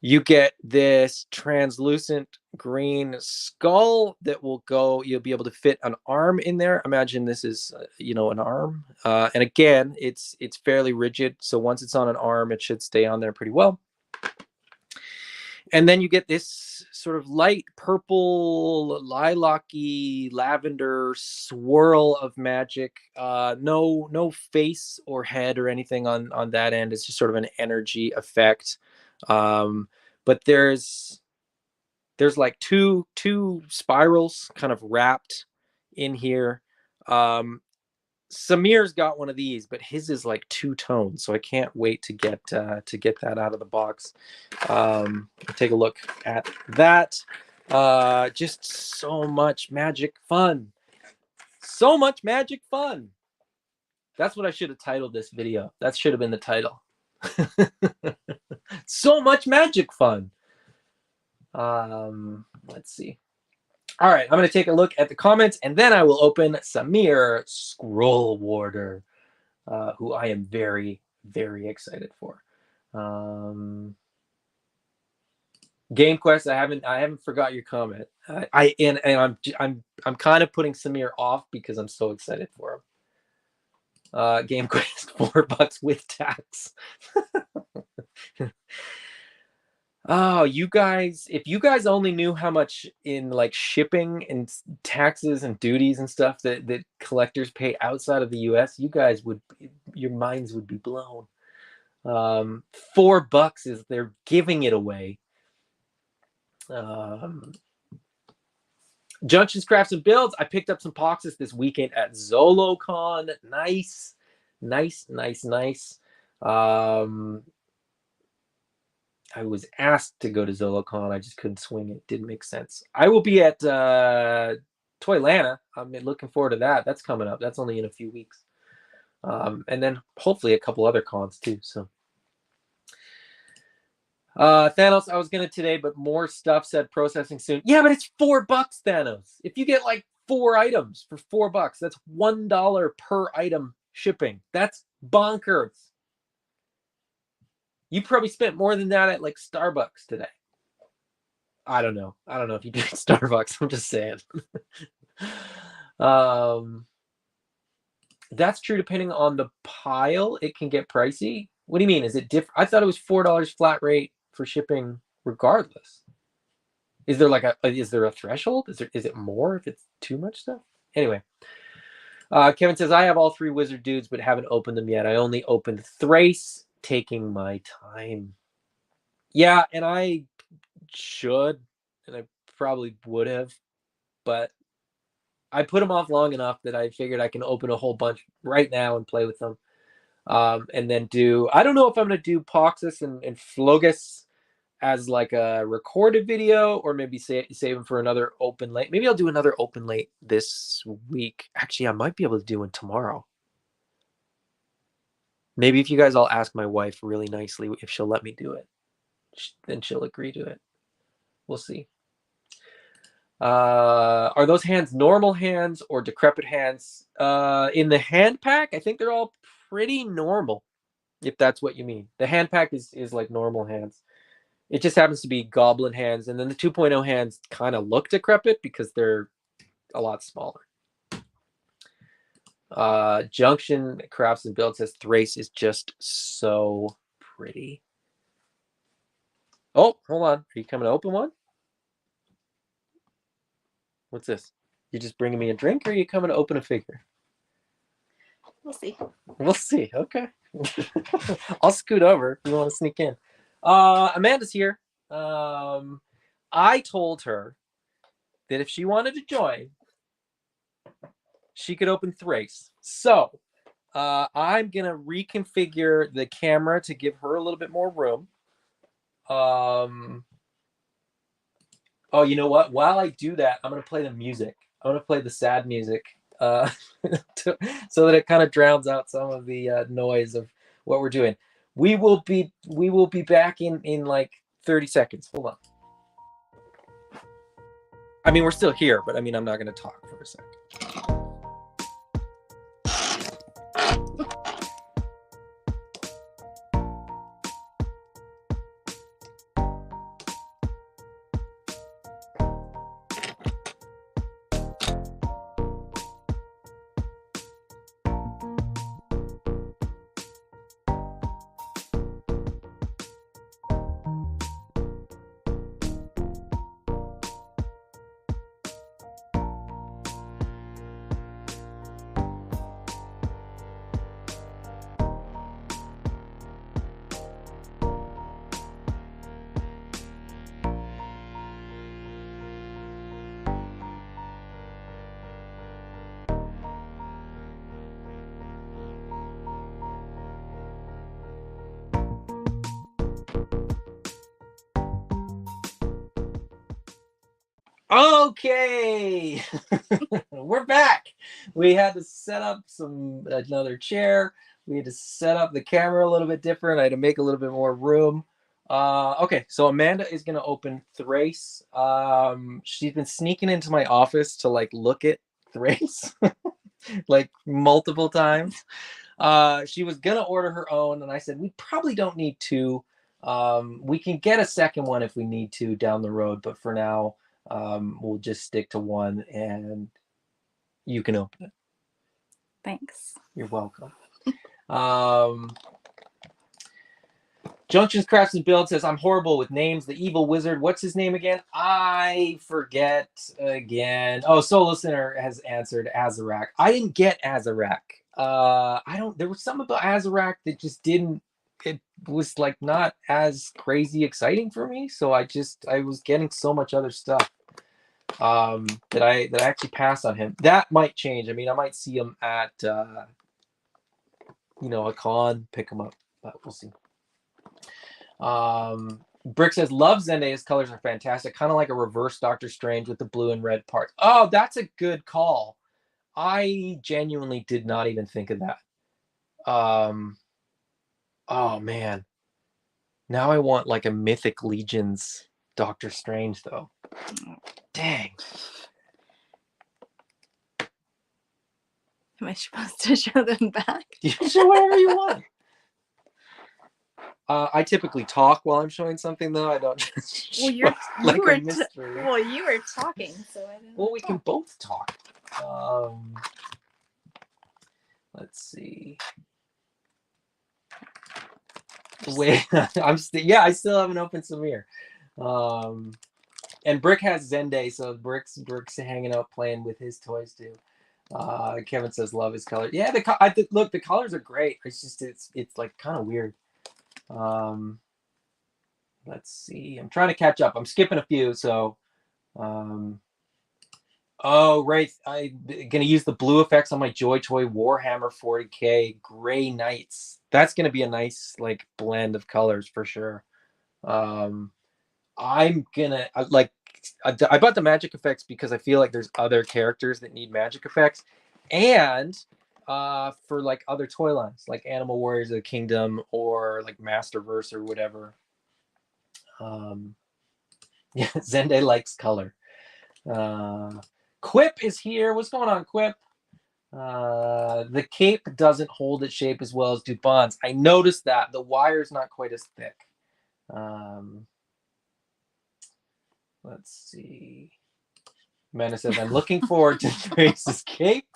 You get this translucent green skull that will go, you'll be able to fit an arm in there. Imagine this is, you know, an arm. And again, it's fairly rigid. So once it's on an arm, it should stay on there pretty well. And then you get this sort of light purple, lilac-y, lavender swirl of magic. No face or head or anything on that end. It's just sort of an energy effect. But there's like two spirals kind of wrapped in here. Samir's got one of these, but his is like 2 tones, so I can't wait to get that out of the box. Take a look at that. Just so much magic fun. So much magic fun. That's what I should have titled this video. That should have been the title. So much magic fun. Let's see. All right, I'm going to take a look at the comments, and then I will open Samir Scroll Warder, who I am very, very excited for. Game Quest, I haven't forgot your comment. I'm kind of putting Samir off because I'm so excited for him. Game Quest, $4 with tax. Oh, you guys, if you guys only knew how much in like shipping and taxes and duties and stuff that collectors pay outside of the US, you guys would, your minds would be blown. $4 is, they're giving it away. Junctions, Crafts, and Builds. I picked up some POXXUS this weekend at ZoloCon. Nice. I was asked to go to ZoloCon. I just couldn't swing it. Didn't make sense. I will be at Toylanta. I'm looking forward to that. That's coming up. That's only in a few weeks. And then hopefully a couple other cons too. So Thanos, I was gonna today, but more stuff said processing soon. Yeah, but it's $4, Thanos. If you get like 4 items for $4, that's $1 per item shipping. That's bonkers. You probably spent more than that at like Starbucks today. I don't know if you drink Starbucks. I'm just saying. That's true. Depending on the pile, it can get pricey. What do you mean? Is it different? I thought it was $4 flat rate for shipping regardless. Is there like is there a threshold? Is it more if it's too much stuff? Anyway. Kevin says, I have all 3 wizard dudes, but haven't opened them yet. I only opened Thrace, taking my time. Yeah, and I should, and I probably would have, but I put them off long enough that I figured I can open a whole bunch right now and play with them. And then I don't know if I'm going to do POXXUS and Flogus as like a recorded video, or maybe save them for another open late. Maybe I'll do another open late this week. Actually, I might be able to do one tomorrow. Maybe if you guys all ask my wife really nicely if she'll let me do it, then she'll agree to it. We'll see. Are those hands normal hands or decrepit hands? In the hand pack, I think they're all pretty normal, if that's what you mean. The hand pack is like normal hands. It just happens to be goblin hands, and then the 2.0 hands kind of look decrepit because they're a lot smaller. Junction Crafts and Build says Thrace is just so pretty. Oh, hold on. Are you coming to open one? What's this? You just bringing me a drink, or are you coming to open a figure? We'll see. We'll see. Okay. I'll scoot over if you want to sneak in. Amanda's here. I told her that if she wanted to join, she could open Thrace. So I'm going to reconfigure the camera to give her a little bit more room. Oh, you know what? While I do that, I'm going to play the music. I'm going to play the sad music so that it kind of drowns out some of the noise of what we're doing. We will be back in like 30 seconds. Hold on. I mean, we're still here, but I mean, I'm not going to talk for a second. Okay, we're back. We had to set up another chair. We had to set up the camera a little bit different. I had to make a little bit more room. Okay, so Amanda is going to open Thrace. She's been sneaking into my office to like look at Thrace like multiple times. She was going to order her own, and I said, we probably don't need two. We can get a second one if we need to down the road, but for now, we'll just stick to one, and you can open it. Thanks. You're welcome. Junctions Crafts and Build says, I'm horrible with names. The evil wizard, what's his name again? I forget again. Oh, Soul Listener has answered Azarak. I didn't get Azarak. There was something about Azarak that just didn't, it was like not as crazy exciting for me. So I was getting so much other stuff that I actually passed on him. That might change. I mean, I might see him at a con, pick him up, but we'll see. Brick says, love Zendaya's colors are fantastic, kind of like a reverse Doctor Strange with the blue and red parts. Oh, that's a good call. I genuinely did not even think of that. Oh man, now I want like a Mythic Legions Doctor Strange though. Dang. Am I supposed to show them back? You can show whatever you want. I typically talk while I'm showing something, though. I don't just well, you were you were talking, so I didn't. Well, we can both talk. Let's see. Wait, I still haven't opened Samir. And Brick has Zende, so Brick's hanging out playing with his toys too. Kevin says love his color. Yeah, look, the colors are great. It's just it's like kind of weird. Let's see. I'm trying to catch up. I'm skipping a few. So, oh right, I'm gonna use the blue effects on my Joy Toy Warhammer 40K Gray Knights. That's gonna be a nice like blend of colors for sure. I'm gonna I bought the magic effects because I feel like there's other characters that need magic effects, and for like other toy lines like Animal Warriors of the Kingdom or like Masterverse or whatever. Yeah, Zende likes color. Quip is here. What's going on, Quip? The cape doesn't hold its shape as well as Dubon's. I noticed that the wire's not quite as thick. Let's see. Amanda says, I'm looking forward to Trace's cape.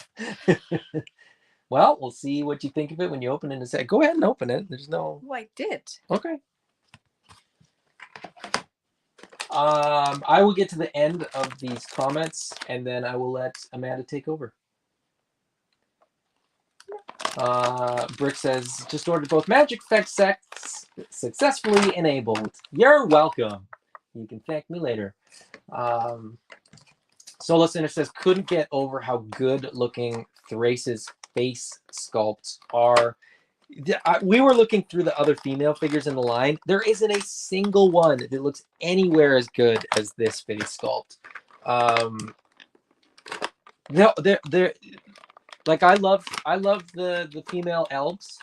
Well, we'll see what you think of it when you open it in a sec. Go ahead and open it. There's no... Oh, I did. Okay. I will get to the end of these comments, and then I will let Amanda take over. Brick says, just ordered both Magic Effects sets successfully enabled. You're welcome. You can thank me later. Solo Center says, couldn't get over how good looking Thrace's face sculpts are. We were looking through the other female figures in the line. There isn't a single one that looks anywhere as good as this face sculpt. No, they're like I love the female elves,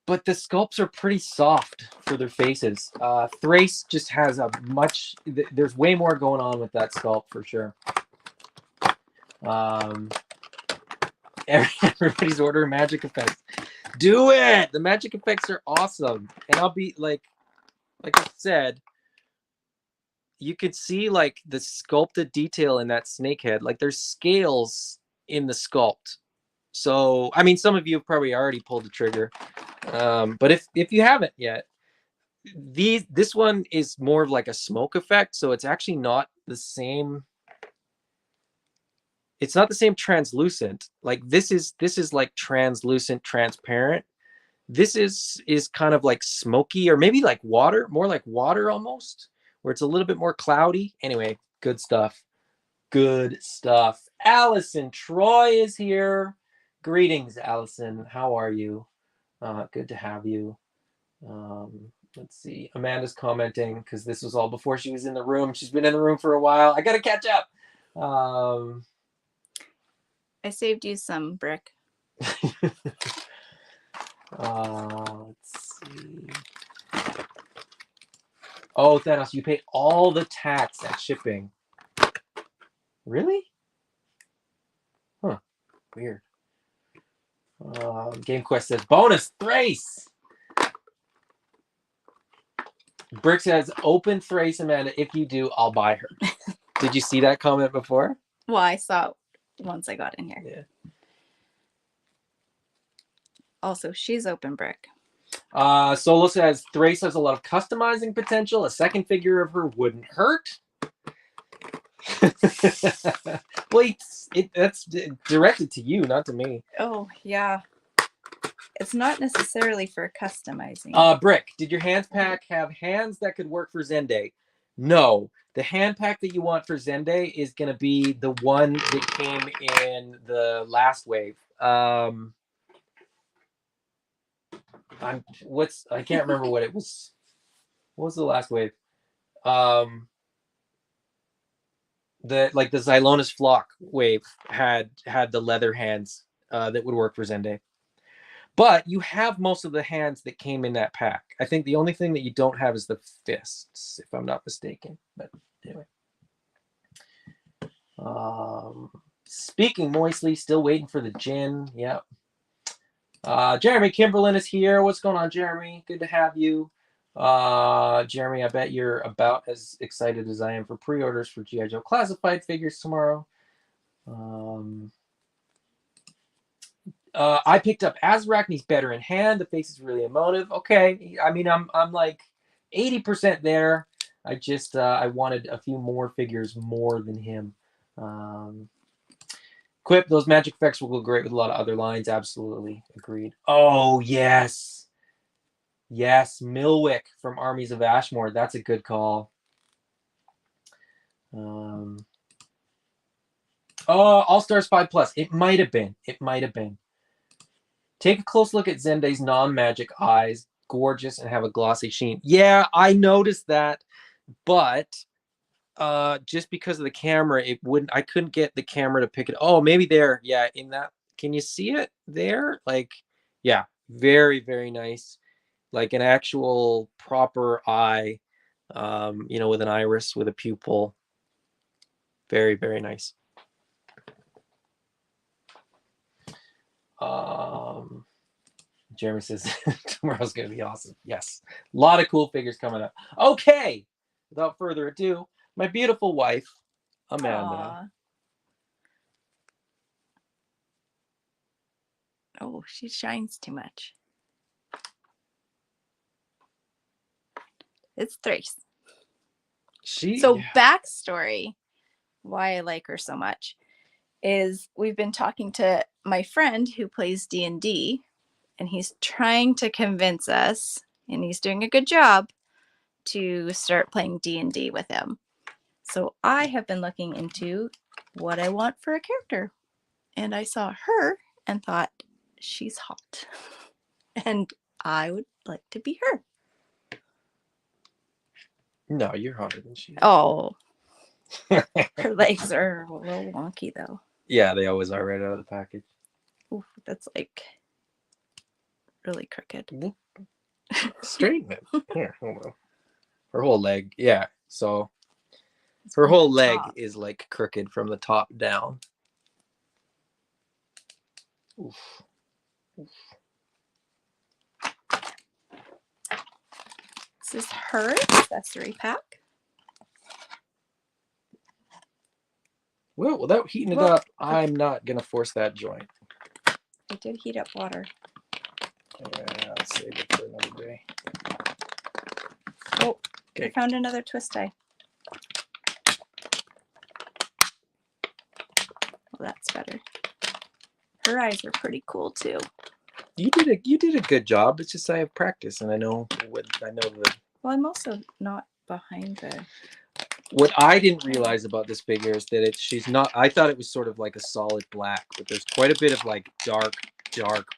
but the sculpts are pretty soft for their faces. Thrace just has a much. There's way more going on with that sculpt for sure. Everybody's ordering magic effects. Do it! The magic effects are awesome, and I'll be like I said, you could see like the sculpted detail in that snake head. Like there's scales in the sculpt. So I mean, some of you have probably already pulled the trigger, but if you haven't yet, this one is more of like a smoke effect. So it's actually not the same. It's not the same translucent. Like this is like translucent, transparent. This is kind of like smoky, or maybe like water, more like water almost, where it's a little bit more cloudy. Anyway, good stuff. Good stuff. Allison Troy is here. Greetings, Allison. How are you? Good to have you. Let's see. Amanda's commenting because this was all before she was in the room. She's been in the room for a while. I got to catch up. I saved you some, Brick. Let's see. Oh, Thanos, you pay all the tax at shipping. Really? Huh. Weird. GameQuest says, bonus Thrace! Brick says, open Thrace, Amanda. If you do, I'll buy her. Did you see that comment before? Well, I saw it once I got in here. Yeah. Also, she's open, Brick. Solo says, Thrace has a lot of customizing potential. A second figure of her wouldn't hurt. Well, that's directed to you, not to me. Oh, yeah. It's not necessarily for customizing. Brick, did your hands pack have hands that could work for Zende? No. The hand pack that you want for Zende is going to be the one that came in the last wave. I can't remember what it was. What was the last wave? The Xylonis Flock wave had the leather hands that would work for Zende. But you have most of the hands that came in that pack. I think the only thing that you don't have is the fists, if I'm not mistaken. But anyway. Speaking moistly, still waiting for the gin. Yep. Jeremy Kimberlin is here. What's going on, Jeremy? Good to have you. Jeremy, I bet you're about as excited as I am for pre-orders for G.I. Joe Classified figures tomorrow. I picked up Azrak, and he's better in hand. The face is really emotive. Okay, I mean, I'm like 80% there. I just I wanted a few more figures more than him. Quip, those magic effects will go great with a lot of other lines. Absolutely. Agreed. Oh, yes. Yes, Milwick from Armies of Ashmore. That's a good call. All Stars 5+. It might have been. It might have been. Take a close look at Zende's non-magic eyes. Gorgeous and have a glossy sheen. Yeah, I noticed that, but just because of the camera, I couldn't get the camera to pick it. Oh, maybe there. Yeah, in that. Can you see it there? Like, yeah, very, very nice. Like an actual proper eye, with an iris, with a pupil. Very, very nice. Jeremy says tomorrow's going to be awesome. Yes. A lot of cool figures coming up. Okay. Without further ado, my beautiful wife, Amanda. Aww. Oh, she shines too much. It's Thrace. Backstory, why I like her so much, is we've been talking to my friend who plays D&D, and he's trying to convince us, and he's doing a good job, to start playing D&D with him. So I have been looking into what I want for a character, and I saw her and thought, she's hot, and I would like to be her. No, you're hotter than she is. Oh. Her legs are a little wonky, though. Yeah, they always are right out of the package. Ooh, that's like really crooked. Straighten it. Here, hold on. Her whole leg, yeah. So her whole leg is like crooked from the top down. Oof. Oof. This is her accessory pack. Well, without heating it up, I'm not going to force that joint. I did heat up water. Yeah, I'll save it for another day. Oh, okay. I found another twist tie. Well, that's better. Her eyes are pretty cool too. You did a good job. It's just I have practice and I know the. Well, I'm also not behind the. What I didn't realize about this figure is that she's not. I thought it was sort of like a solid black, but there's quite a bit of like dark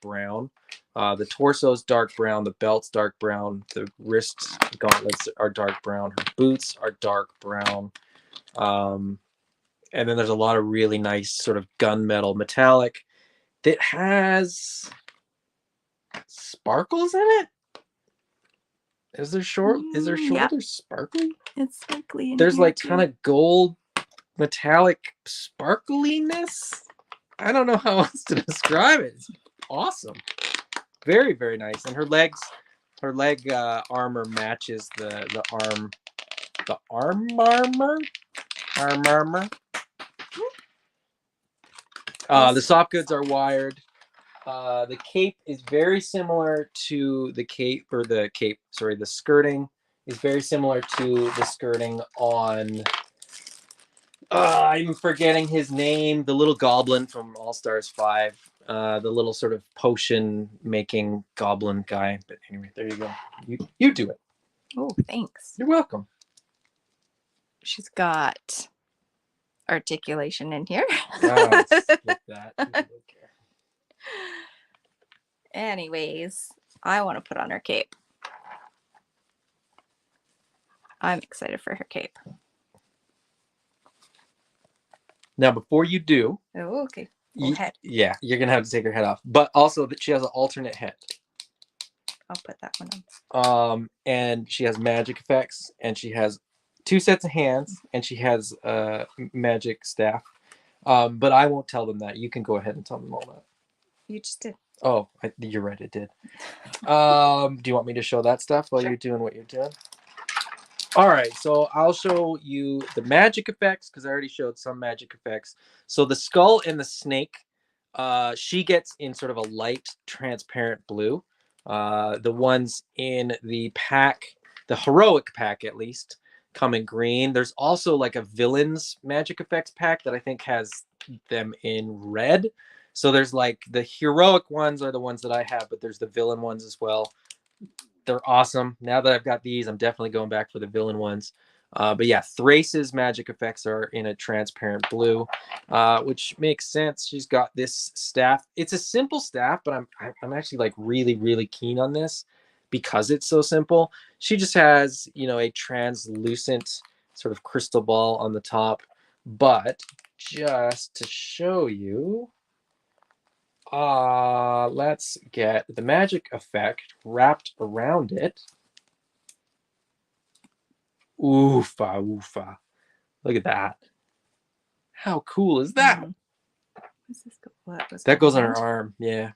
brown. The torso's dark brown, the belt's dark brown, the wrist gauntlets are dark brown, her boots are dark brown, and then there's a lot of really nice sort of gunmetal metallic that has sparkles in it. Is there shoulders sparkly? It's sparkly in There's here like too. kind of gold metallic sparkliness. I don't know how else to describe it. It's awesome. Very, very nice. And her leg armor matches the arm armor. The soft goods are wired. The cape is very similar to the skirting is very similar to the skirting on I'm forgetting his name, the little goblin from All Stars 5, the little sort of potion making goblin guy. But anyway, there you go. You do it. Oh, thanks. You're welcome. She's got articulation in here. Skip that. Anyways, I want to put on her cape. I'm excited for her cape. Now, before you do, okay. Head. Yeah, you're gonna have to take her head off. But also that she has an alternate head. I'll put that one on. And she has magic effects, and she has 2 sets of hands, and she has a magic staff. But I won't tell them that. You can go ahead and tell them all that. You just did. Oh, you're right. It did. Do you want me to show that stuff while you're doing what you're doing? All right, so I'll show you the magic effects because I already showed some magic effects. So the skull and the snake, she gets in sort of a light transparent blue. The ones in the pack, the heroic pack at least, come in green. There's also like a villains magic effects pack that I think has them in red. So there's like the heroic ones are the ones that I have, but there's the villain ones as well. They're awesome. Now that I've got these, I'm definitely going back for the villain ones. But yeah, Thrace's magic effects are in a transparent blue, which makes sense. She's got this staff. It's a simple staff, but I'm actually like really keen on this because it's so simple. She just has, you know, a translucent sort of crystal ball on the top. But just to show you, let's get the magic effect wrapped around it. Oofa, oofa. Look at that. How cool is that? What's this go? What was that goes on her arm, yeah.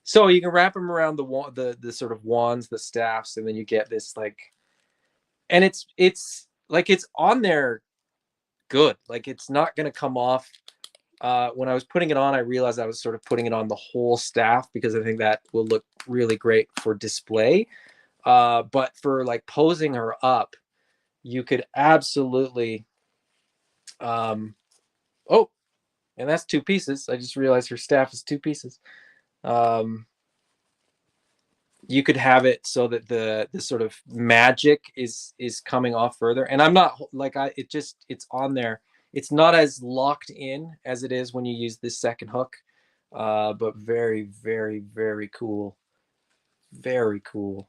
So you can wrap them around the sort of wands, the staffs, and then you get this like, and it's like it's on there good. Like it's not gonna come off. When I was putting it on, I realized I was sort of putting it on the whole staff because I think that will look really great for display. But for like posing her up, you could absolutely. Oh, and that's 2 pieces. I just realized her staff is 2 pieces. You could have it so that the sort of magic is coming off further. And I'm not like it's on there. It's not as locked in as it is when you use this second hook. But very cool. Very cool.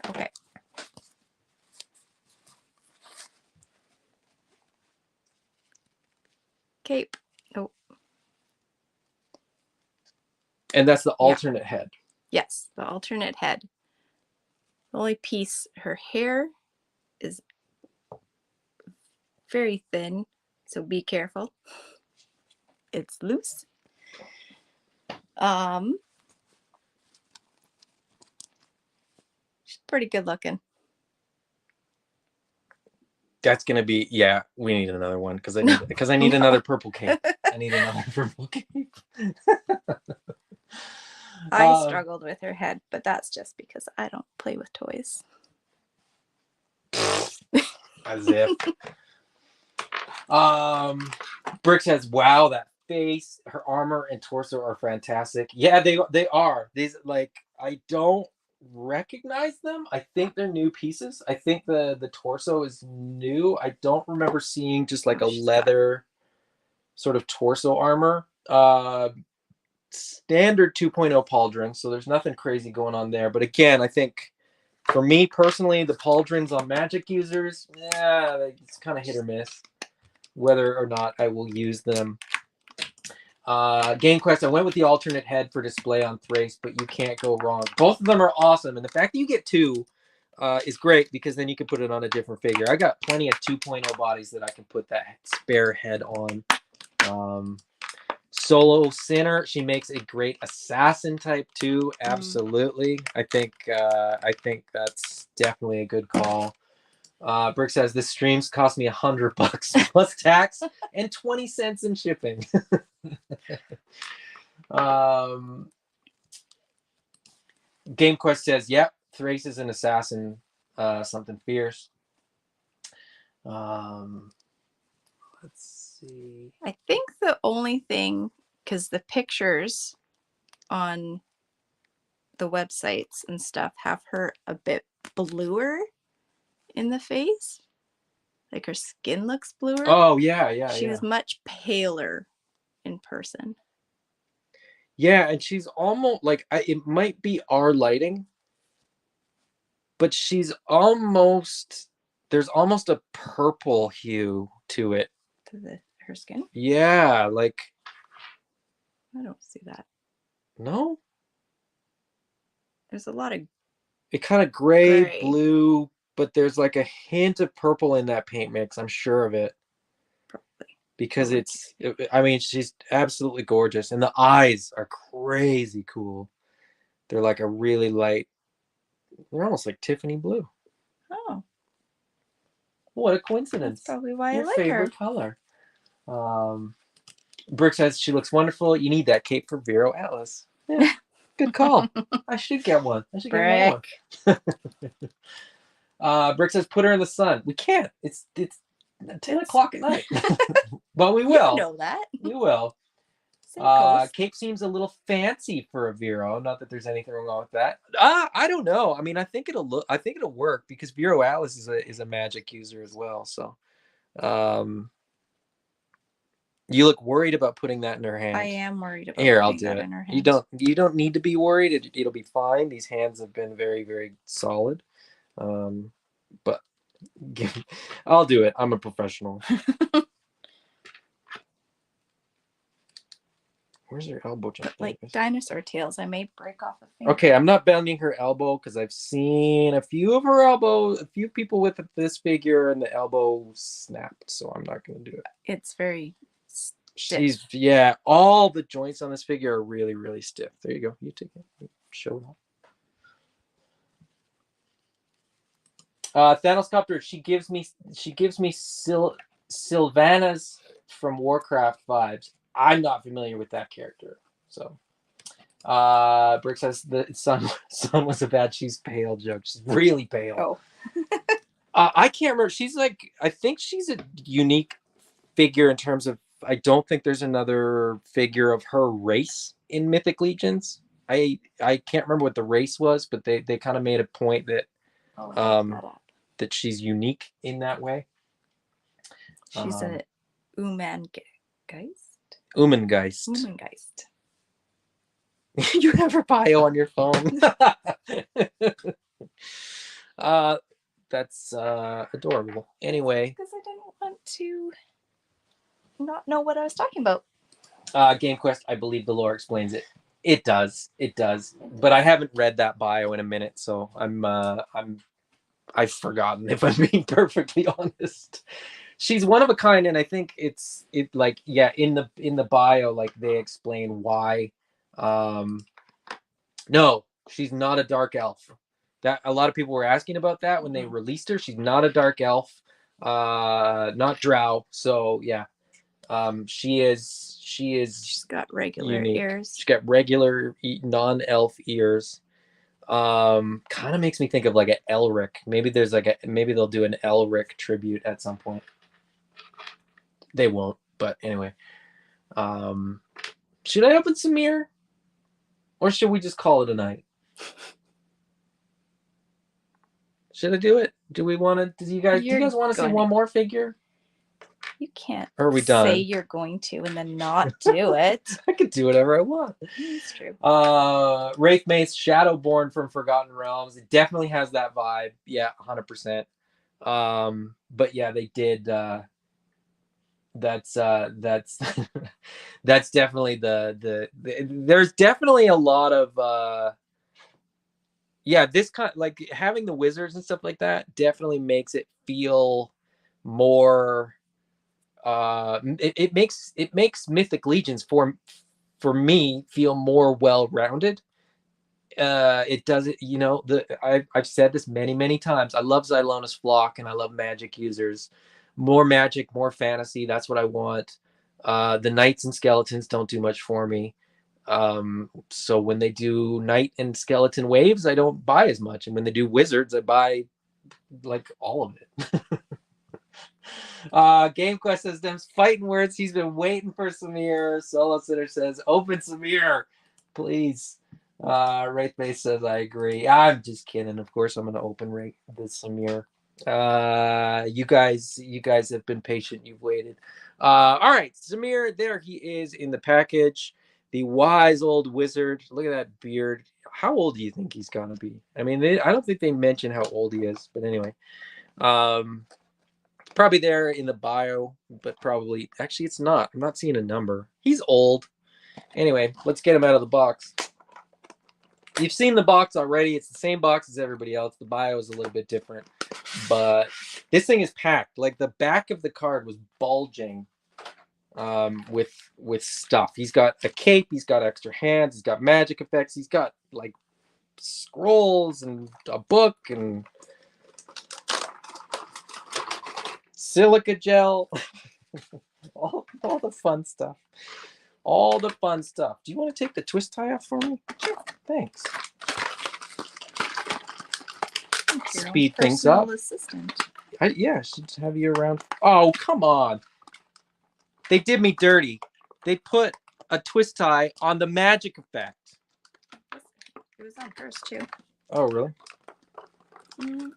Okay. Cape. Oh. And that's the alternate head. Yes, the alternate head. The only piece, her hair is very thin, so be careful. It's loose. She's pretty good looking. That's gonna be, yeah, we need another one because I need another purple cape. I need another purple cape. I struggled with her head, but that's just because I don't play with toys. As if. Brick says, wow, that face, her armor and torso are fantastic. Yeah, they are. These, like, I don't recognize them. I think they're new pieces. I think the torso is new. I don't remember seeing just like a leather sort of torso armor. Standard 2.0 pauldron, so there's nothing crazy going on there. But again, I think for me personally, the pauldrons on magic users, yeah, it's kind of hit or miss whether or not I will use them. Game Quest, I went with the alternate head for display on Thrace, but you can't go wrong. Both of them are awesome, and the fact that you get 2 is great because then you can put it on a different figure. I got plenty of 2.0 bodies that I can put that spare head on. Solo Sinner, she makes a great assassin type too. Absolutely. I think that's definitely a good call. Brick says this stream's cost me $100 plus tax and 20 cents in shipping. Game Quest says, yep, Thrace is an assassin, something fierce. Let's see. I think the only thing, because the pictures on the websites and stuff have her a bit bluer in the face. Like her skin looks bluer. Oh, yeah. She was much paler in person. Yeah, and she's almost like, it might be our lighting, but she's almost, there's almost a purple hue to it. To her skin? Yeah, like. I don't see that. No? There's a lot of. It kind of gray, blue, but there's like a hint of purple in that paint mix. I'm sure of it. Probably. Because I mean, she's absolutely gorgeous. And the eyes are crazy cool. They're like a really light, they're almost like Tiffany blue. Oh. What a coincidence. That's probably why Your I like favorite her. color. Brooke says she looks wonderful. You need that cape for Vero Atlas. Yeah. Good call. I should get one. I should get another one. Brick says, put her in the sun. We can't. It's 10 o'clock at night. But we will. You know that. We will. Cape seems a little fancy for a Vero. Not that there's anything wrong with that. I don't know. I mean, I think it'll work because Vero Alice is a magic user as well. So, you look worried about putting that in her hand. I am worried about Here, I'll do that it. in her hand. You don't need to be worried. It'll be fine. These hands have been very, very solid. But I'll do it. I'm a professional. Where's her elbow? But like dinosaur tails, I may break off a finger. Okay, I'm not bending her elbow because I've seen a few of her elbow, a few people with this figure, and the elbow snapped. So I'm not going to do it. It's very stiff. All the joints on this figure are really, really stiff. There you go. You take it. Show it off. Thanos Copter. She gives me Sylvanas from Warcraft vibes. I'm not familiar with that character. So Brick says the sun was a bad. She's pale joke. She's really pale. I can't remember. She's like, I think she's a unique figure in terms of, I don't think there's another figure of her race in Mythic Legions. I can't remember what the race was, but they kind of made a point that that she's unique in that way. She's a Umangeist. Umangeist. You have her bio on your phone. That's adorable. Anyway, because I didn't want to not know what I was talking about. Game Quest, I believe the lore explains it. It does. But I haven't read that bio in a minute, so I've forgotten, if I'm being perfectly honest. She's one of a kind, and I think in the bio, like they explain why. No, she's not a dark elf. That a lot of people were asking about that when they released her. She's not a dark elf, not drow. So yeah, she's got regular ears. She's got regular non-elf ears. Kind of makes me think of like an Elric. Maybe they'll do an Elric tribute at some point. They won't, but anyway. Should I open Samir? Or should we just call it a night? Should I do it? Do you guys want to see one more figure? You can't say you're going to and then not do it. I could do whatever I want. That's true. Wraith Mace Shadowborn from Forgotten Realms. It definitely has that vibe. Yeah, 100%. But yeah, they did that's that's definitely the there's definitely a lot of this kind, like having the wizards and stuff like that definitely makes it feel more it makes Mythic Legions for me feel more well-rounded. It does it, I've said this many times. I love Xylona's Flock and I love magic users. More magic, more fantasy. That's what I want. The knights and skeletons don't do much for me. So when they do knight and skeleton waves, I don't buy as much. And when they do wizards, I buy like all of it. Game Quest says, them's fighting words. He's been waiting for Samir. Solo Sitter says, open Samir, please. Wraith Base says, I agree. I'm just kidding. Of course, I'm going to open the Samir. You guys have been patient. You've waited. All right, Samir, there he is in the package. The wise old wizard. Look at that beard. How old do you think he's gonna be? I mean, I don't think they mention how old he is, but anyway, probably there in the bio, but probably actually it's not. I'm not seeing a number. He's old. Anyway, let's get him out of the box. You've seen the box already. It's the same box as everybody else. The bio is a little bit different, but this thing is packed. Like the back of the card was bulging with stuff. He's got a cape. He's got extra hands. He's got magic effects. He's got like scrolls and a book and silica gel. all the fun stuff. All the fun stuff. Do you want to take the twist tie off for me? Sure. Thanks. Speed things up. Personal assistant. Yeah, I should have you around. Oh, come on. They did me dirty. They put a twist tie on the magic effect. It was on hers too. Oh, really?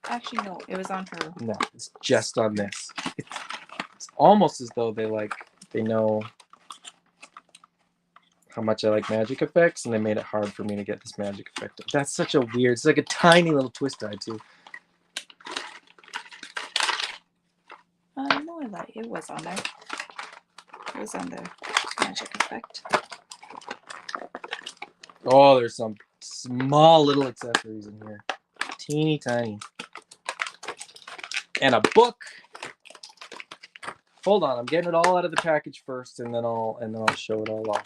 Actually, no. It was on her. No, it's just on this. It's almost as though they know how much I like magic effects, and they made it hard for me to get this magic effect. That's such a weird. It's like a tiny little twist tie too. No, I lied. It was on there. It was on the magic effect. Oh, there's some small little accessories in here, teeny tiny, and a book. Hold on, I'm getting it all out of the package first, and then I'll show it all off.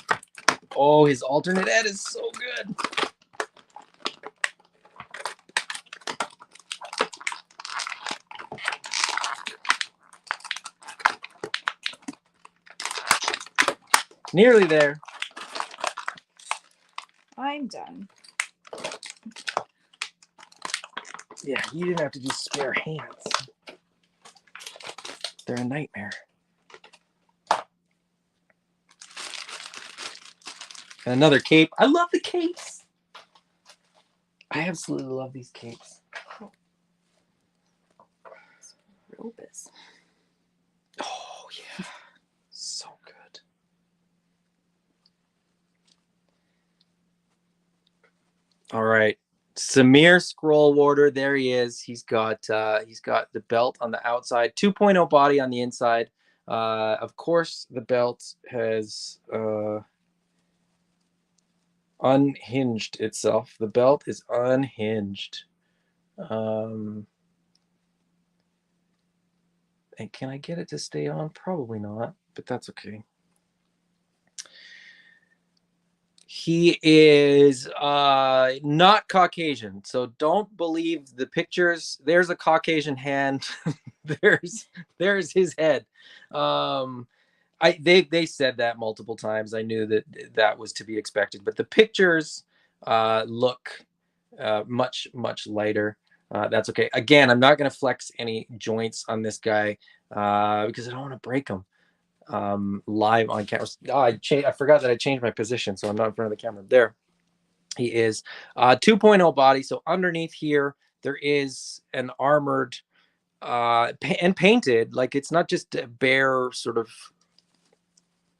Oh, his alternate ed is so good. Nearly there. I'm done. Yeah, you didn't have to do spare hands. They're a nightmare. And another cape. I love the capes. I absolutely love these capes. Robus. Oh, yeah. So good. All right. Samir Scroll Warder. There he is. He's got the belt on the outside. 2.0 body on the inside. Of course, the belt has unhinged itself. The belt is unhinged. And can I get it to stay on? Probably not, but that's okay. He is not Caucasian, so don't believe the pictures. There's a Caucasian hand. there's his head. They said that multiple times. I knew that was to be expected, but the pictures look much lighter. That's okay. Again, I'm not going to flex any joints on this guy because I don't want to break them live on camera. I forgot that I changed my position, so I'm not in front of the camera. There he is. 2.0 body. So underneath here, there is an armored and painted. Like it's not just a bare sort of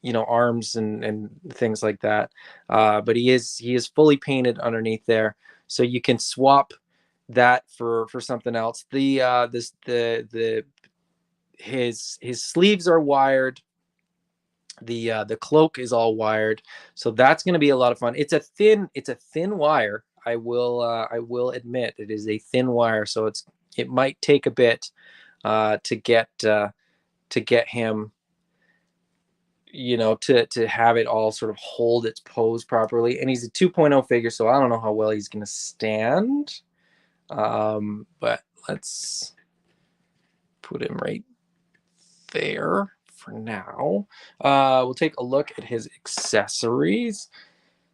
arms and things like that, but he is fully painted underneath there, so you can swap that for something else. His sleeves are wired. The cloak is all wired, so that's going to be a lot of fun. It's a thin wire. I will admit it is a thin wire, so it might take a bit to get him to have it all sort of hold its pose properly. And he's a 2.0 figure, so I don't know how well he's going to stand, but let's put him right there for now. We'll take a look at his accessories.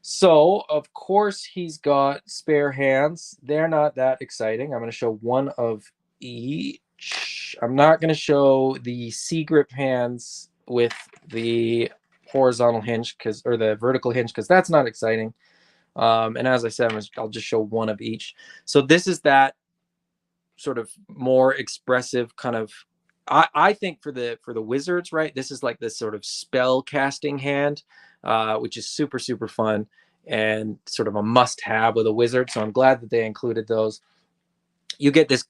So of course he's got spare hands. They're not that exciting. I'm going to show one of each. I'm not going to show the C grip hands with the horizontal hinge or the vertical hinge, because that's not exciting. And as I said, I'll just show one of each. So this is that sort of more expressive kind of, I think for the wizards, right? This is like this sort of spell casting hand, which is super fun and sort of a must-have with a wizard. So I'm glad that they included those. You get this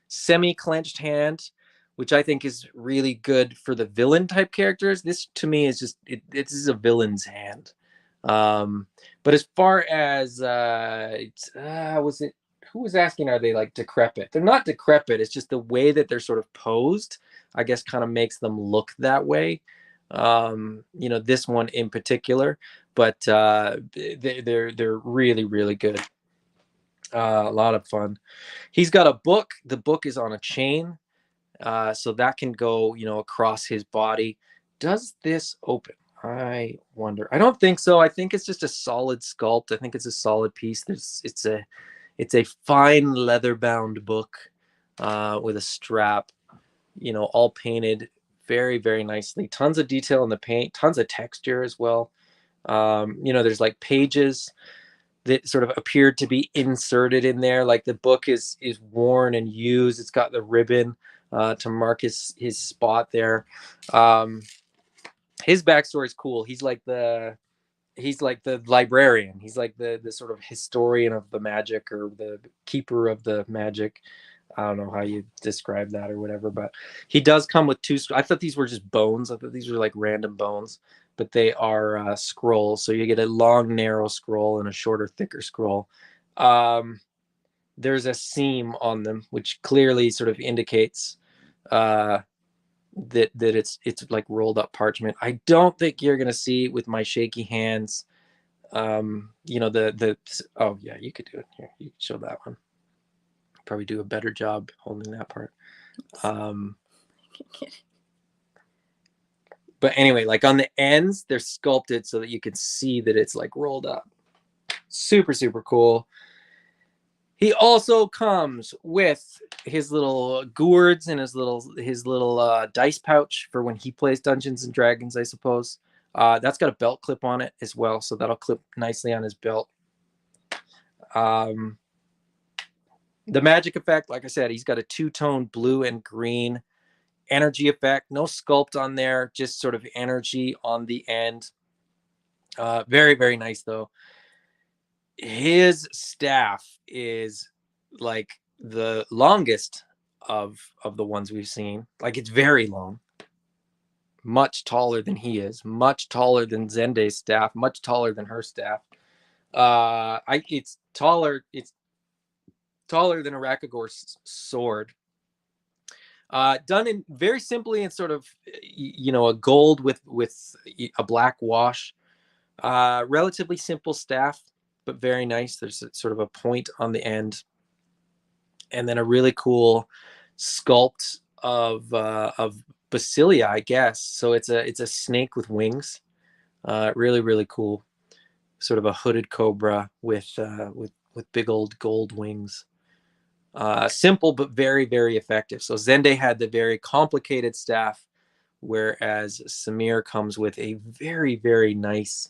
semi-clenched hand, which I think is really good for the villain type characters. This to me is just this is a villain's hand. But as far as who was asking, are they like decrepit? They're not decrepit. It's just the way that they're sort of posed, I guess, kind of makes them look that way. This one in particular, but they're really good. A lot of fun. He's got a book. The book is on a chain, so that can go across his body. Does this open? I wonder. I don't think so. I think it's just a solid sculpt. I think it's a solid piece. It's a fine leather bound book with a strap, all painted very nicely. Tons of detail in the paint, tons of texture as well. There's like pages that sort of appeared to be inserted in there. Like the book is worn and used. It's got the ribbon to mark his spot there. His backstory is cool. He's like the librarian. He's like the sort of historian of the magic, or the keeper of the magic. I don't know how you describe that or whatever, but he does come with two. I thought these were just bones. I thought these were like random bones, but they are scrolls. So you get a long, narrow scroll and a shorter, thicker scroll. There's a seam on them, which clearly sort of indicates that it's like rolled up parchment. I don't think you're gonna see with my shaky hands. The oh yeah, you could do it here. You could show that one. Probably do a better job holding that part. But anyway, like on the ends, they're sculpted so that you can see that it's like rolled up. Super, super cool. He also comes with his little gourds and his little dice pouch for when he plays Dungeons and Dragons, I suppose. That's got a belt clip on it as well, so that'll clip nicely on his belt. The magic effect, like I said, he's got a two-tone blue and green energy effect. No sculpt on there, just sort of energy on the end. Very, very nice, though. His staff is like the longest of the ones we've seen. Like, it's very long. Much taller than he is. Much taller than Zende's staff. Much taller than her staff. It's taller. It's taller than Arakagor's sword. Done in very simply in sort of a gold with a black wash. Relatively simple staff, but very nice. There's sort of a point on the end, and then a really cool sculpt of Basilia, I guess. So it's a snake with wings. Really, really cool. Sort of a hooded cobra with big old gold wings. Simple but very, very effective. So Zende had the very complicated staff, whereas Samir comes with a very, very nice.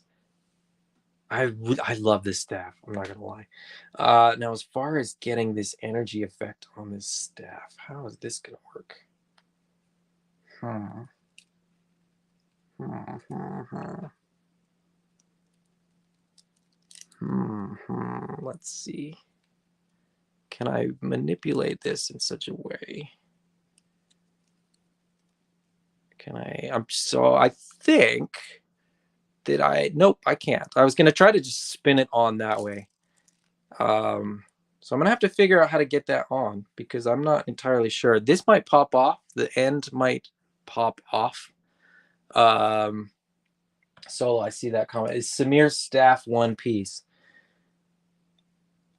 I love this staff. I'm not gonna lie. Now, as far as getting this energy effect on this staff, how is this gonna work? Let's see. Can I manipulate this in such a way? Can I? I think that nope, I can't. I was going to try to just spin it on that way. So I'm going to have to figure out how to get that on, because I'm not entirely sure. This might pop off. The end might pop off. So I see that comment. Is Samir's staff one piece?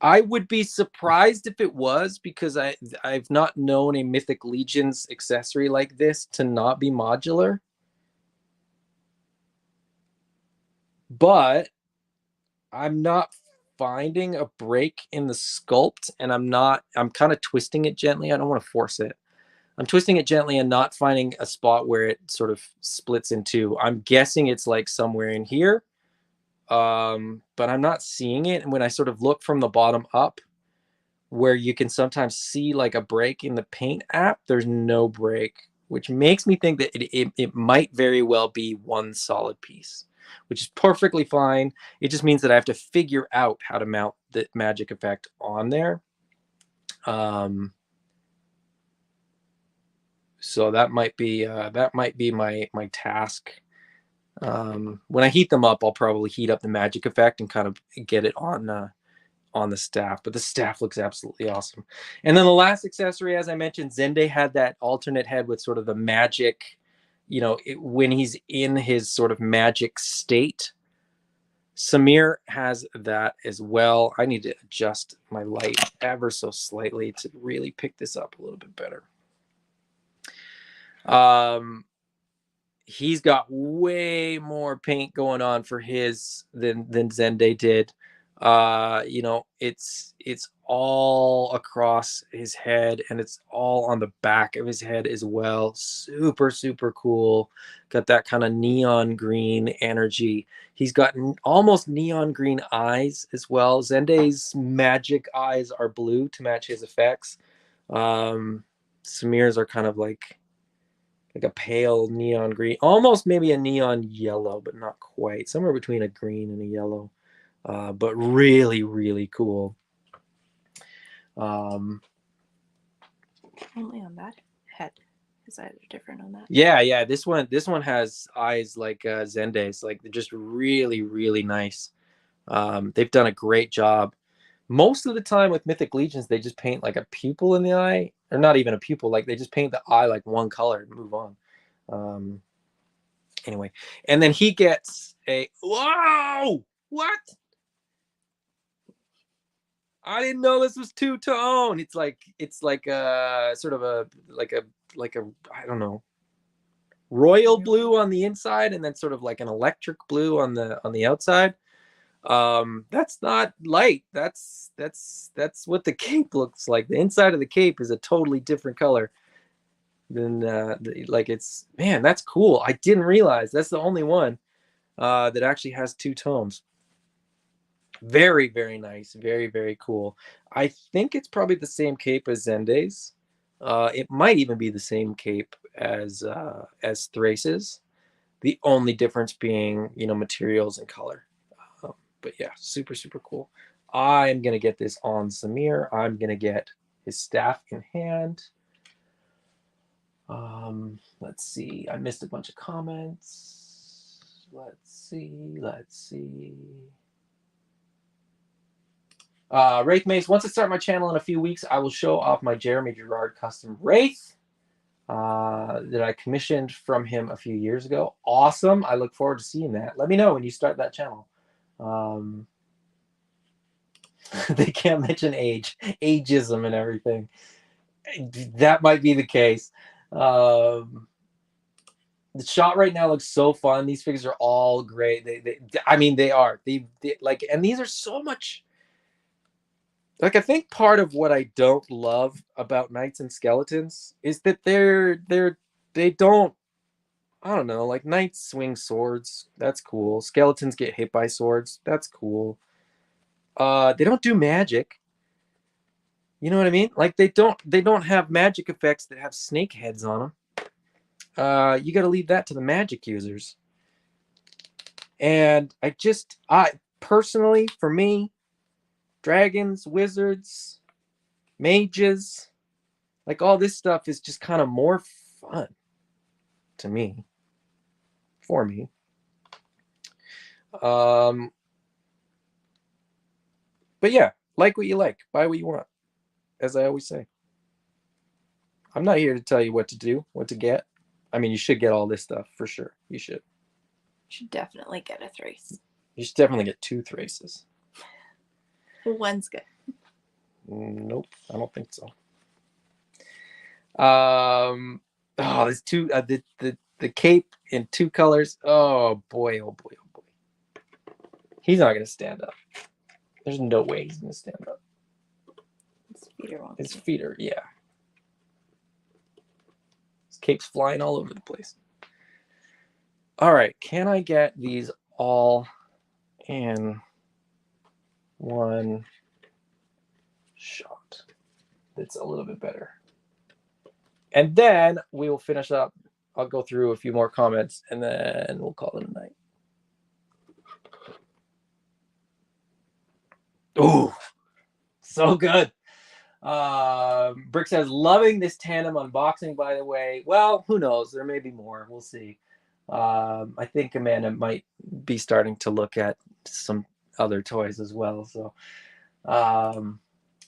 I would be surprised if it was, because I've not known a Mythic Legions accessory like this to not be modular. But I'm not finding a break in the sculpt, and I'm kind of twisting it gently. I don't want to force it. I'm twisting it gently and not finding a spot where it sort of splits in two. I'm guessing it's like somewhere in here. But I'm not seeing it. And when I sort of look from the bottom up, where you can sometimes see like a break in the paint app, there's no break, which makes me think that it might very well be one solid piece, which is perfectly fine. It just means that I have to figure out how to mount the magic effect on there. So that might be my task. When I heat them up, I'll probably heat up the magic effect and kind of get it on the staff. But the staff looks absolutely awesome. And then the last accessory, as I mentioned, Zende had that alternate head with sort of the magic, when he's in his sort of magic state. Samir has that as well. I need to adjust my light ever so slightly to really pick this up a little bit better. he's got way more paint going on for his than Zende did. You know, it's all across his head and it's all on the back of his head as well. Super, super cool. Got that kind of neon green energy. He's got almost neon green eyes as well. Zende's magic eyes are blue to match his effects. Samir's are kind of like a pale neon green, almost maybe a neon yellow, but not quite. Somewhere between a green and a yellow, but really, really cool. Only on that head. His eyes are different on that. Yeah. This one has eyes like Zende's. Like they're just really, really nice. They've done a great job. Most of the time with Mythic Legions, they just paint like a pupil in the eye, or not even a pupil. Like they just paint the eye like one color and move on. Anyway, and then he gets a whoa! What? I didn't know this was two-tone. It's like a sort of a like a I don't know, royal blue on the inside, and then sort of like an electric blue on the outside. That's not light. That's what the cape looks like. The inside of the cape is a totally different color than like it's, man, that's cool. I didn't realize that's the only one that actually has two tones. Very, very nice. Very, very cool. I think it's probably the same cape as Zende's. It might even be the same cape as Thrace's. The only difference being, you know, materials and color. But yeah, super, super cool. I'm going to get this on Samir. I'm going to get his staff in hand. Let's see. I missed a bunch of comments. Let's see. Wraith Mace, once I start my channel in a few weeks, I will show off my Jeremy Gerard custom Wraith that I commissioned from him a few years ago. Awesome. I look forward to seeing that. Let me know when you start that channel. They can't mention ageism and everything. That might be the case. The shot right now looks so fun. These figures are all great. I mean, they are. They like, and these are so much. Like, I think part of what I don't love about Knights and Skeletons is that they don't, I don't know, like Knights swing swords. That's cool. Skeletons get hit by swords. That's cool. They don't do magic. You know what I mean? Like they don't have magic effects that have snake heads on them. You got to leave that to the magic users. And I personally, for me, dragons, wizards, mages, like all this stuff is just kind of more fun to me, for me. But yeah, like what you like, buy what you want, as I always say. I'm not here to tell you what to do, what to get. I mean, you should get all this stuff for sure. You should. You should definitely get a Thrace. You should definitely get 2 Thraces. One's good. Nope, I don't think so. Oh, there's two. The cape in 2 colors. Oh boy, oh boy, oh boy. He's not gonna stand up. There's no way he's gonna stand up. His feet are, yeah. His cape's flying all over the place. All right, can I get these all in one shot? That's a little bit better. And then we will finish up. I'll go through a few more comments and then we'll call it a night. Ooh, so good. Brick says, loving this tandem unboxing, by the way. Well, who knows? There may be more. We'll see. I think Amanda might be starting to look at some other toys as well. So,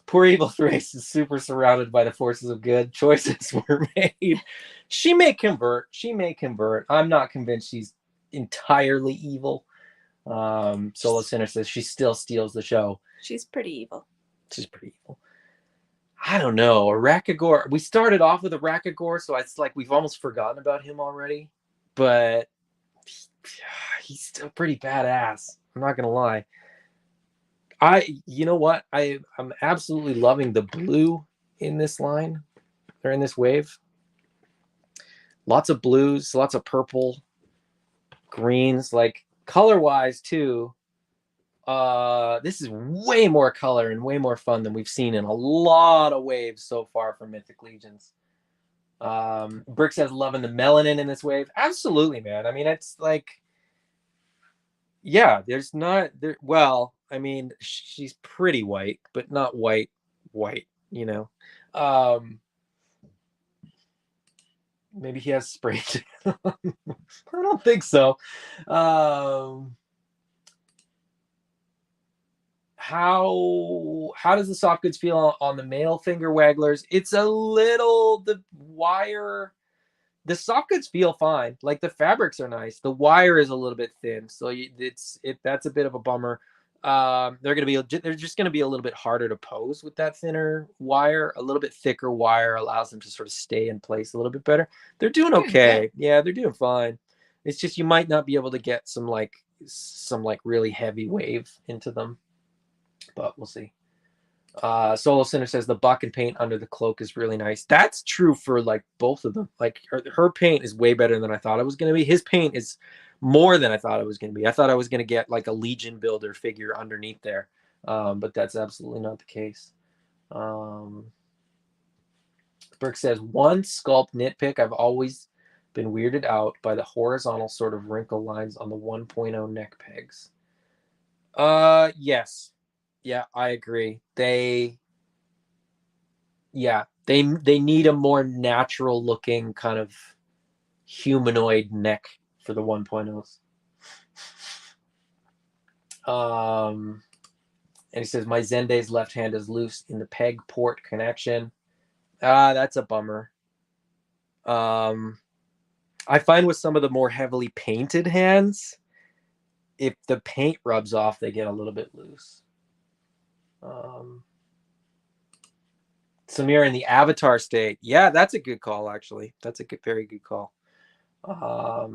poor evil Thrace is super surrounded by the forces of good. Choices were made. She may convert. I'm not convinced she's entirely evil. Solo Sinner says she still steals the show. She's pretty evil. I don't know. Arakagor. We started off with Arakagor, so it's like we've almost forgotten about him already. but he's still pretty badass. I'm not gonna lie. You know what? I'm absolutely loving the blue in this line, or in this wave. Lots of blues, lots of purple, greens, like color wise too. This is way more color and way more fun than we've seen in a lot of waves so far from Mythic Legions. Brick says loving the melanin in this wave. Absolutely, man. I mean, it's like, yeah, there's not there. Well, I mean, she's pretty white, but not white, you know. Maybe he has spray. I don't think so. How does the soft goods feel on the male finger wagglers? It's a little, the wire, the soft goods feel fine. Like the fabrics are nice. The wire is a little bit thin, so that's a bit of a bummer. They're just gonna be a little bit harder to pose with that thinner wire. A little bit thicker wire allows them to sort of stay in place a little bit better. They're doing okay. Yeah, they're doing fine. It's just you might not be able to get some really heavy wave into them, but we'll see. Solo Sinner says the buck and paint under the cloak is really nice. That's true for like both of them. Like her paint is way better than I thought it was going to be. His paint is more than I thought it was going to be. I thought I was going to get like a Legion builder figure underneath there, but that's absolutely not the case. Brick says one sculpt nitpick. I've always been weirded out by the horizontal sort of wrinkle lines on the 1.0 neck pegs. Yes. Yeah, I agree. They need a more natural looking kind of humanoid neck for the 1.0s. And he says my Zende's left hand is loose in the peg port connection. That's a bummer. I find with some of the more heavily painted hands, if the paint rubs off, they get a little bit loose. Samir in the avatar state. Yeah, that's a good call, actually. That's a very good call. All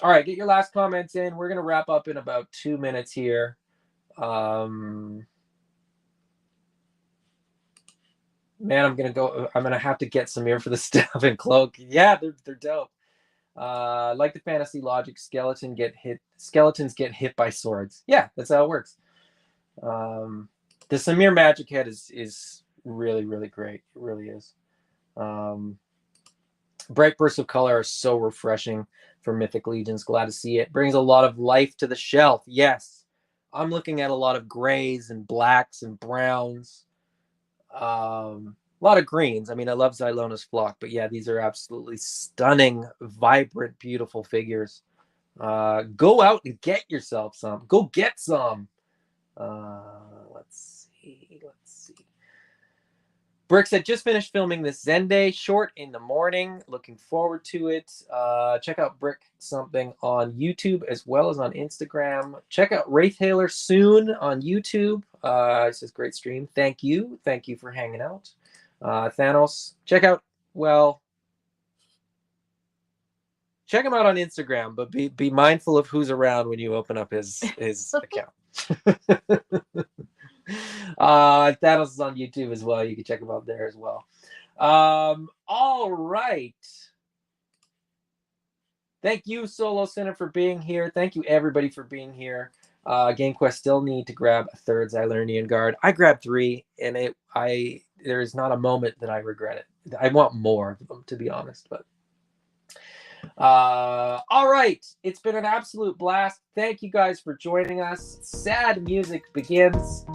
right, get your last comments in. We're going to wrap up in about 2 minutes here. Man, I'm going to have to get Samir for the staff and cloak. Yeah, they're dope. Like the fantasy logic, skeletons get hit by swords. Yeah, that's how it works. The Samir magic head is really, really great. It really is. Bright bursts of color are so refreshing for Mythic Legions. Glad to see it. Brings a lot of life to the shelf. Yes. I'm looking at a lot of grays and blacks and browns. A lot of greens. I mean, I love Zylona's flock, but yeah, these are absolutely stunning, vibrant, beautiful figures. Go out and get yourself some. Go get some. Let's see. Brick said, just finished filming this Zende short in the morning. Looking forward to it. Check out Brick something on YouTube as well as on Instagram. Check out Wraith Hailer soon on YouTube. It says, great stream. Thank you. Thank you for hanging out. Thanos, check him out on Instagram, but be mindful of who's around when you open up his account. Thanos is on YouTube as well. You can check him out there as well. All right. Thank you, Solo Sinner, for being here. Thank you, everybody, for being here. GameQuest still need to grab a third Xylernian guard. I grabbed 3, and there is not a moment that I regret it. I want more of them, to be honest, but all right, it's been an absolute blast. Thank you guys for joining us. Sad music begins.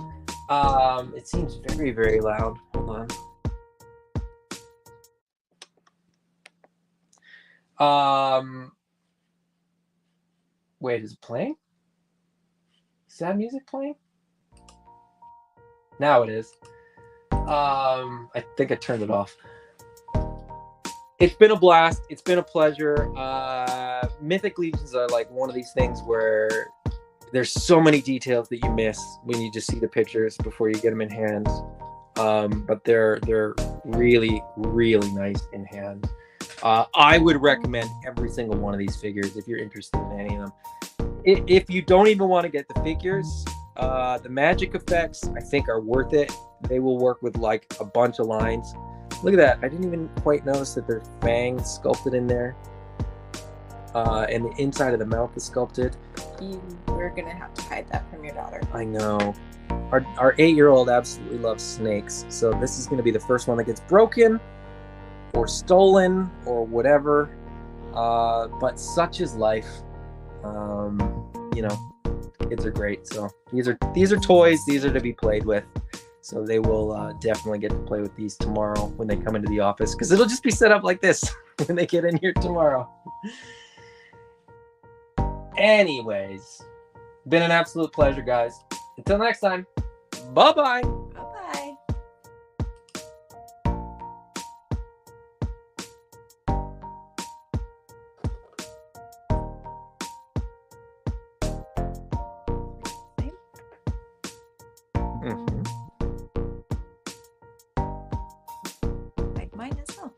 It seems very, very loud. Hold on. Wait, is it playing? Sad music playing? Now it is. I think I turned it off. It's been a blast. It's been a pleasure. Mythic Legions are like one of these things where there's so many details that you miss when you just see the pictures before you get them in hand. But they're really, really nice in hand. I would recommend every single one of these figures if you're interested in any of them. If you don't even want to get the figures, the magic effects I think are worth it. They will work with like a bunch of lines. Look at that. I didn't even quite notice that their fangs sculpted in there. And the inside of the mouth is sculpted. We're going to have to hide that from your daughter. I know. Our 8-year-old absolutely loves snakes. So this is going to be the first one that gets broken or stolen or whatever. But such is life. You know, kids are great. So these are toys. These are to be played with. So they will definitely get to play with these tomorrow when they come into the office, because it'll just be set up like this when they get in here tomorrow. Anyways, been an absolute pleasure, guys. Until next time, bye-bye. Bye-bye. Like mine as well.